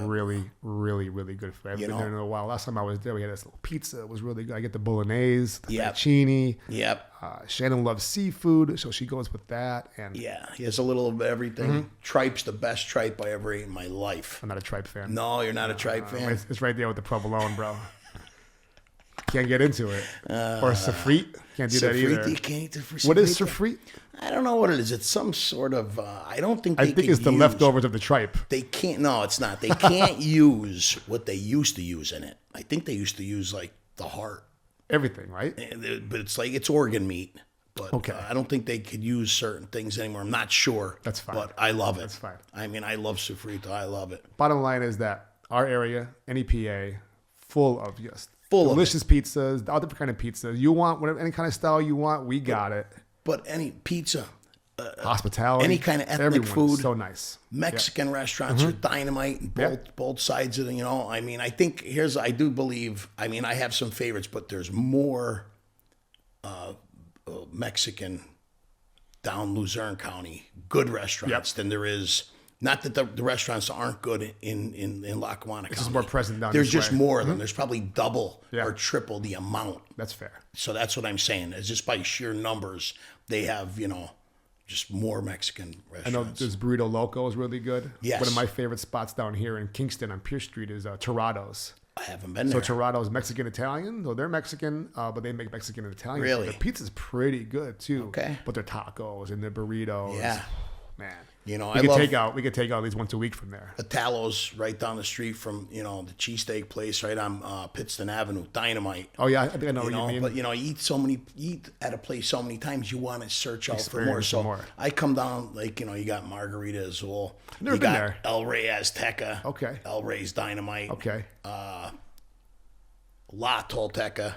food. I haven't been there in a while. Last time I was there, we had this little pizza. It was really good. I get the bolognese, the Yep. fettuccine. Yep. Shannon loves seafood, so she goes with that. And Yeah, he has a little of everything. Tripe's the best tripe I ever ate in my life. I'm not a tripe fan. No, you're not a tripe fan? It's right there with the provolone, bro. Can't get into it. Or sofrite. Can't do that either. You can't eat the sofrite. What is sofrite? I don't know what it is. It's some sort of, I don't think I they think can it's the use- leftovers of the tripe. They can't, no, it's not. They can't use what they used to use in it. I think they used to use like the heart. Everything, right? But it's like, it's organ meat. But Okay. I don't think they could use certain things anymore. I'm not sure. That's fine. But I love it. That's fine. I mean, I love sofrito. I love it. Bottom line is that our area, NEPA, full of just Full of delicious pizzas, all different kind of pizzas. You want whatever, any kind of style you want, we got it. But any pizza, Hospitality, any kind of ethnic everyone is food. so nice. Mexican restaurants are dynamite and both sides of the, I mean, I think I do believe, I mean, I have some favorites, but there's more Mexican down Luzerne County, good restaurants than there is. Not that the restaurants aren't good in Lackawanna County. just more present down There's this just way. more of them. There's probably double Yeah. or triple the amount. That's fair. So that's what I'm saying. It's just by sheer numbers, they have, just more Mexican I know restaurants. this Burrito Loco is really good. Yes. One of my favorite spots down here in Kingston on Pierce Street is Torrado's. I haven't been So there. Torrado's Mexican Italian. So they're Mexican, but they make Mexican and Italian. Really? Their pizza's pretty good too. Okay. But their tacos and their burritos. Yeah. Man. You know, we I could love take out. We could take out at least once a week from there. Italo's right down the street from, you know, the cheesesteak place right on Pittston Avenue. Dynamite. Oh yeah, I think I know what you mean. But you know, you eat at a place so many times, you want to search out for more. Experience So more. I come down, like, you know, you got Margarita Azul. Never you been got there. El Rey Azteca. Okay. El Rey's Dynamite. Okay. La Tolteca.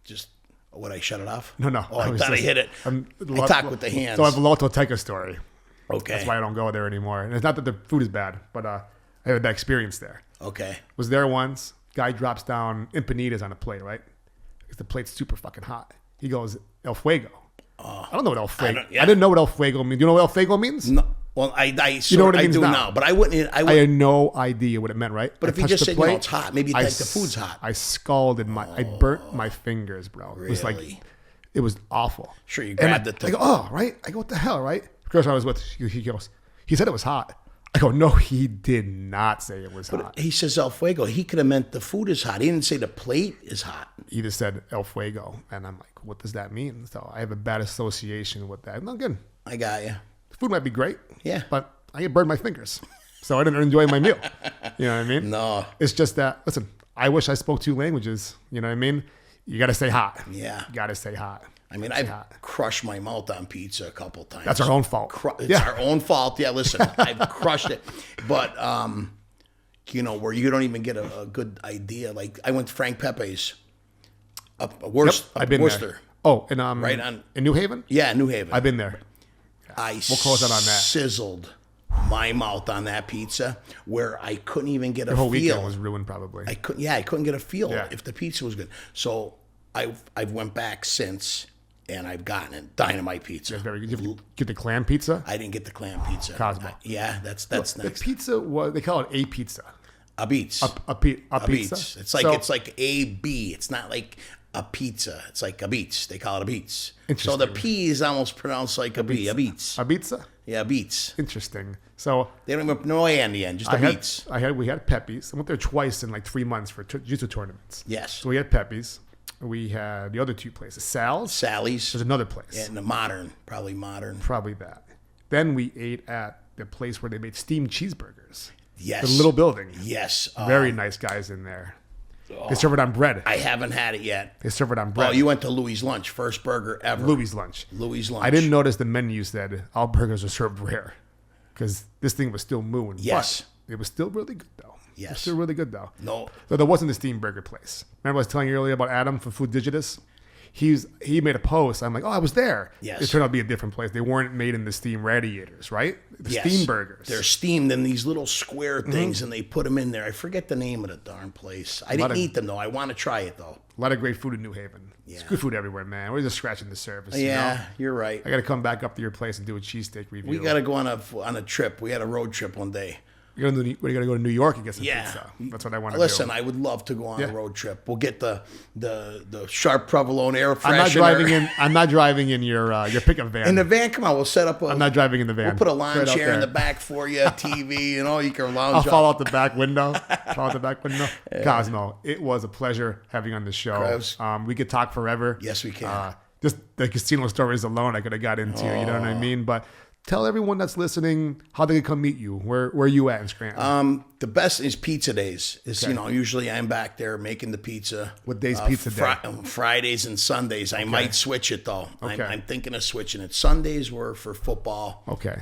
Just, would I shut it off? No. Oh, I was thought I just- hit it. I talk with the hands. So I have a Lototeca story. Okay. That's why I don't go there anymore. And it's not that the food is bad, but I had a bad experience there. Okay. Was there once. Guy drops down empanadas on a plate, right? Because the plate's super fucking hot. He goes, El Fuego. I don't know what El Fuego. I didn't know what El Fuego means. Do you know what El Fuego means? No. Well, I You know what it means do now. now, but I wouldn't. I had no idea what it meant, right? But I if you touched just the said, you know, plate, it's hot, maybe you think the food's hot. I scalded I burnt my fingers, bro. It was like, Really? it was awful. Sure, you And grabbed it. I go, oh, right? I go, what the hell, right? The person I was with, he goes, he said it was hot. I go, no, he did not say it was hot. He says El Fuego. He could have meant the food is hot. He didn't say the plate is hot. He just said El Fuego. And I'm like, what does that mean? So I have a bad association with that. No, good. I got you. The food might be great. Yeah. But I burned my fingers. So I didn't enjoy my meal. You know what I mean? No. It's just that, listen, I wish I spoke 2 languages. You know what I mean? You got to say hot. Yeah. You got to say hot. I mean, I've crushed my mouth on pizza a couple times. That's our own fault. It's our own fault. Yeah, listen, I've crushed it. But, you know, where you don't even get a good idea. Like, I went to Frank Pepe's I've been Worcester. there. Oh, in, Right on- in New Haven? Yeah, New Haven. I've been there. I We'll close that on that. sizzled my mouth on that pizza where I couldn't even get The a whole weekend feel. was ruined probably. I couldn't get a feel Yeah. if the pizza was good. So I've went back since, and I've gotten it. Dynamite pizza. Very good. Did you get the clam pizza? I didn't get the clam pizza. Cosmo. Yeah, that's The next. pizza was, they call it a pizza. A beats. A pizza? Beats. It's like So- it's like a B. It's not like a pizza. It's like a beats. They call it a beats. So Interesting. the P is almost pronounced like a B. A beats. A pizza? Yeah, beats. Interesting. So They don't even know A in the end. Just a beats. we had Pepe's. I went there twice in like 3 months for jiu-jitsu tournaments. Yes. So we had Pepe's. We had the other 2 places. Sal's. Sally's. There's another place. And the modern, probably modern. Probably that. Then we ate at the place where they made steamed cheeseburgers. Yes. The little building. Yes. Very nice guys in there. They serve it on bread. I haven't had it yet. They serve it on bread. Oh, you went to Louis' Lunch, first burger ever. Louis' Lunch. Louis' Lunch. I didn't notice the menu said all burgers are served rare because this thing was still moon. Yes. But it was still really good though. It Yes. was still really good though. No. So there wasn't a steam burger place. Remember I was telling you earlier about Adam from Food Digitus? He made a post. I'm like, oh, I was there. Yes. It turned out to be a different place. They weren't made in the steam radiators, right? The Yes. steam burgers. They're steamed in these little square things, and they put them in there. I forget the name of the darn place. I didn't eat them, though. I want to try it, though. A lot of great food in New Haven. It's Yeah. good food everywhere, man. We're just scratching the surface. you Yeah, know? you're right. I got to come back up to your place and do a cheesesteak review. We got to go on a trip. We had a road trip one day. We're gonna go to New York and get some Yeah. pizza. That's what I want to Listen, do. I would love to go on Yeah. a road trip. We'll get the sharp provolone air freshener. I'm not driving in your pickup van. In the van, come on, we'll set up I'm not driving in the van. We'll put a lawn Right out chair in there. the back for you, TV, you know, you can lounge I'll up. fall out the back window. Cosmo, it was a pleasure having you on the show. Gross. We could talk forever. Yes, we can. Just the casino stories alone, I could have got into. You know what I mean? But tell everyone that's listening how they can come meet you. Where are you at in Scranton? The best is pizza days. You know, usually I'm back there making the pizza. What day's pizza day? Fridays and Sundays. I might switch it though. Okay. I'm thinking of switching it. Sundays were for football. Okay.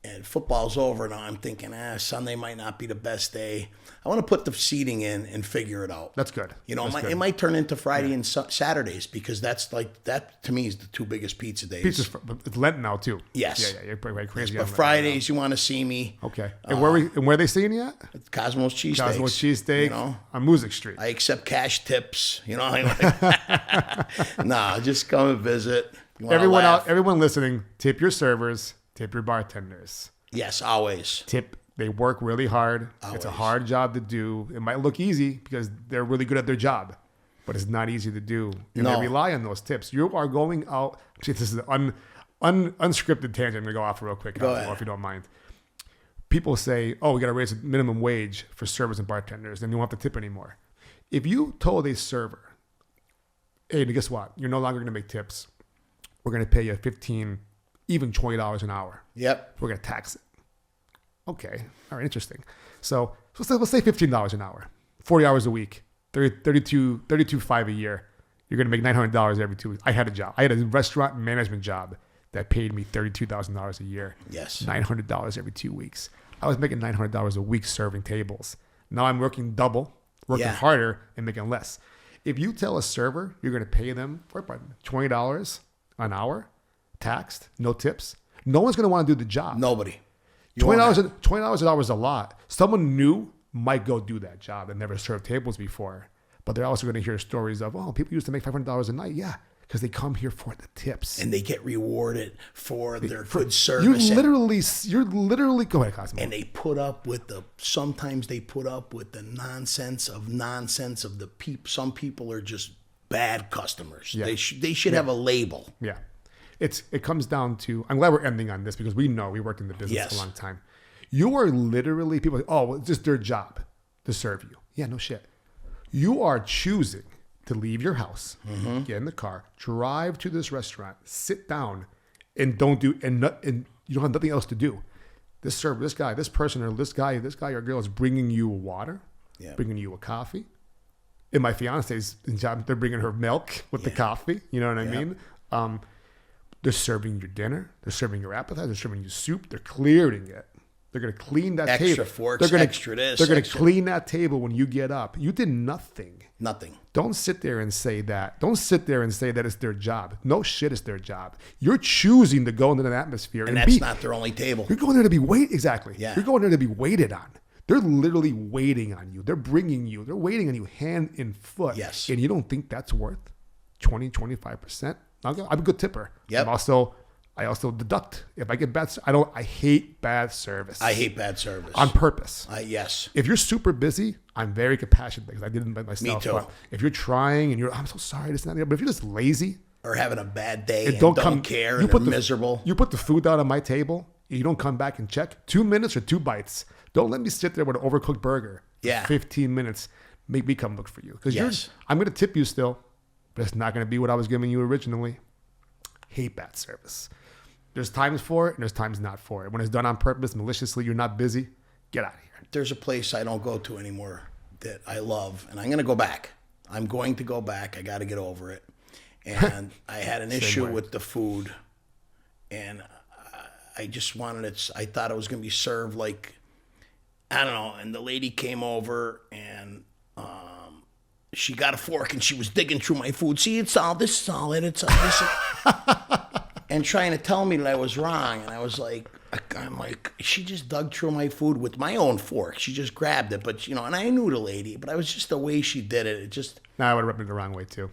And football's over now. I'm thinking, Sunday might not be the best day. I want to put the seating in and figure it out. That's good. You know, That's good. it might turn into Friday and Saturdays because that to me is the 2 biggest pizza days. It's Lent now too. Yes. Yeah. You're probably crazy. But on Lent Fridays, you want to see me. Okay. And where are they seeing you at? Cosmo's Cheesesteaks. Cosmo's Cheesesteak You know, on Music Street. I accept cash tips. You know, nah, just come and visit. You wanna laugh? Everyone listening, tip your servers, tip your bartenders. Yes, always. They work really hard. It's a Always. hard job to do. It might look easy because they're really good at their job, but it's not easy to do. And No. they rely on those tips. You are going out. See, this is an unscripted tangent. I'm going to go off real quick, Go Cosmo, ahead. if you don't mind. People say, oh, we got to raise the minimum wage for servers and bartenders, then you won't have to tip anymore. If you told a server, hey, guess what? You're no longer going to make tips. We're going to pay you 15, even $20 an hour. Yep. We're going to tax it. Okay. All right. Interesting. So let's say $15 an hour, 40 hours a week, 32.5 a year. You're going to make $900 every 2 weeks. I had a job. I had a restaurant management job that paid me $32,000 a year. Yes. $900 every 2 weeks. I was making $900 a week serving tables. Now I'm working double, working harder, and making less. If you tell a server you're going to pay them $20 an hour, taxed, no tips, no one's going to want to do the job. Nobody. $20 an hour is a lot. Someone new might go do that job that never served tables before. But they're also going to hear stories of, oh, people used to make $500 a night. Yeah, because they come here for the tips. And they get rewarded for their good service. You're literally, go ahead, Cosmo. And they sometimes they put up with the nonsense of the people. Some people are just bad customers. Yeah. They should have a label. Yeah. It comes down to, I'm glad we're ending on this because we know we worked in the business for a long time. You are literally, people are like, oh, well, it's just their job to serve you. Yeah, no shit. You are choosing to leave your house, get in the car, drive to this restaurant, sit down, and you don't have nothing else to do. This server, this guy, this person, or this guy or girl is bringing you water, bringing you a coffee. In my fiance's job, they're bringing her milk with the coffee. You know what I mean? They're serving your dinner. They're serving your appetizer. They're serving you soup. They're clearing it. They're going to clean that table. Extra forks, extra this. They're going to clean that table when you get up. You did nothing. Nothing. Don't sit there and say that. Don't sit there and say that it's their job. No shit, it's their job. You're choosing to go into that atmosphere. And that's not their only table. You're going there to be waited. Exactly. Yeah. You're going there to be waited on. They're literally waiting on you. They're bringing you. They're waiting on you hand and foot. Yes. And you don't think that's worth 20, 25%? I'm a good tipper. Yep. I also deduct if I get bad. I hate bad service. I hate bad service on purpose. Yes. If you're super busy, I'm very compassionate because I did it by myself. Me too. If you're trying and I'm so sorry, this and that. But if you're just lazy or having a bad day and don't care and you're miserable, you put the food down on my table. You don't come back and check. 2 minutes or 2 bites. Don't let me sit there with an overcooked burger. Yeah. 15 minutes. Make me come look for you because I'm going to tip you still, but it's not going to be what I was giving you originally. Hate bad service. There's times for it and there's times not for it. When it's done on purpose, maliciously, you're not busy, get out of here. There's a place I don't go to anymore that I love, and I'm going to go back. I'm going to go back. I got to get over it. And I had an issue with the food, and I just wanted it. I thought it was going to be served like, I don't know. And the lady came over, and she got a fork, and she was digging through my food. See, this is all it. It's all this. And trying to tell me that I was wrong. And I was like, she just dug through my food with my own fork. She just grabbed it. But, and I knew the lady, but I was just the way she did it. It just... No, I would have rubbed it the wrong way too.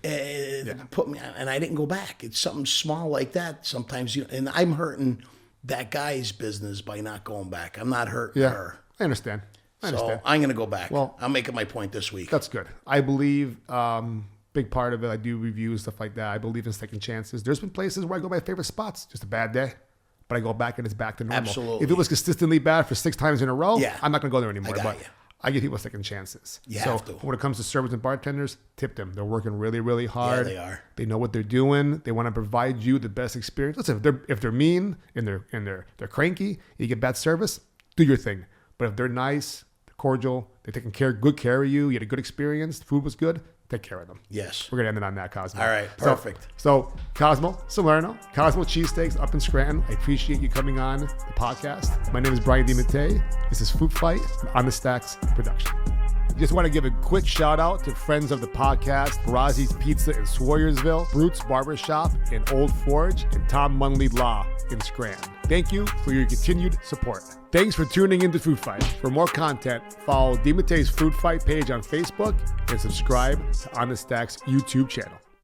Put me, and I didn't go back. It's something small like that. Sometimes, and I'm hurting that guy's business by not going back. I'm not hurting her. I understand. So I'm going to go back. Well, I'm making my point this week. That's good. I believe... big part of it, I do reviews, stuff like that. I believe in second chances. There's been places where I go by favorite spots, just a bad day, but I go back and it's back to normal. Absolutely. If it was consistently bad for 6 times in a row, I'm not going to go there anymore. But I give people second chances. You have to. When it comes to servers and bartenders, tip them. They're working really, really hard. Yeah, they are. They know what they're doing. They want to provide you the best experience. Listen, if they're mean and they're cranky, you get bad service, do your thing. But if they're nice, they're cordial, they're taking good care of you, you had a good experience, the food was good, take care of them. Yes. We're going to end it on that, Cosmo. All right. Perfect. So Cosmo, Salerno, Cosmo Cheesesteaks up in Scranton. I appreciate you coming on the podcast. My name is Brian DiMattei. This is Food Fight on the Stacks production. Just want to give a quick shout out to friends of the podcast, Razzi's Pizza in Sawyersville, Brute's Barbershop in Old Forge, and Tom Munley Law in Scranton. Thank you for your continued support. Thanks for tuning into Food Fight. For more content, follow DiMattei's Food Fight page on Facebook and subscribe to On the Stacks YouTube channel.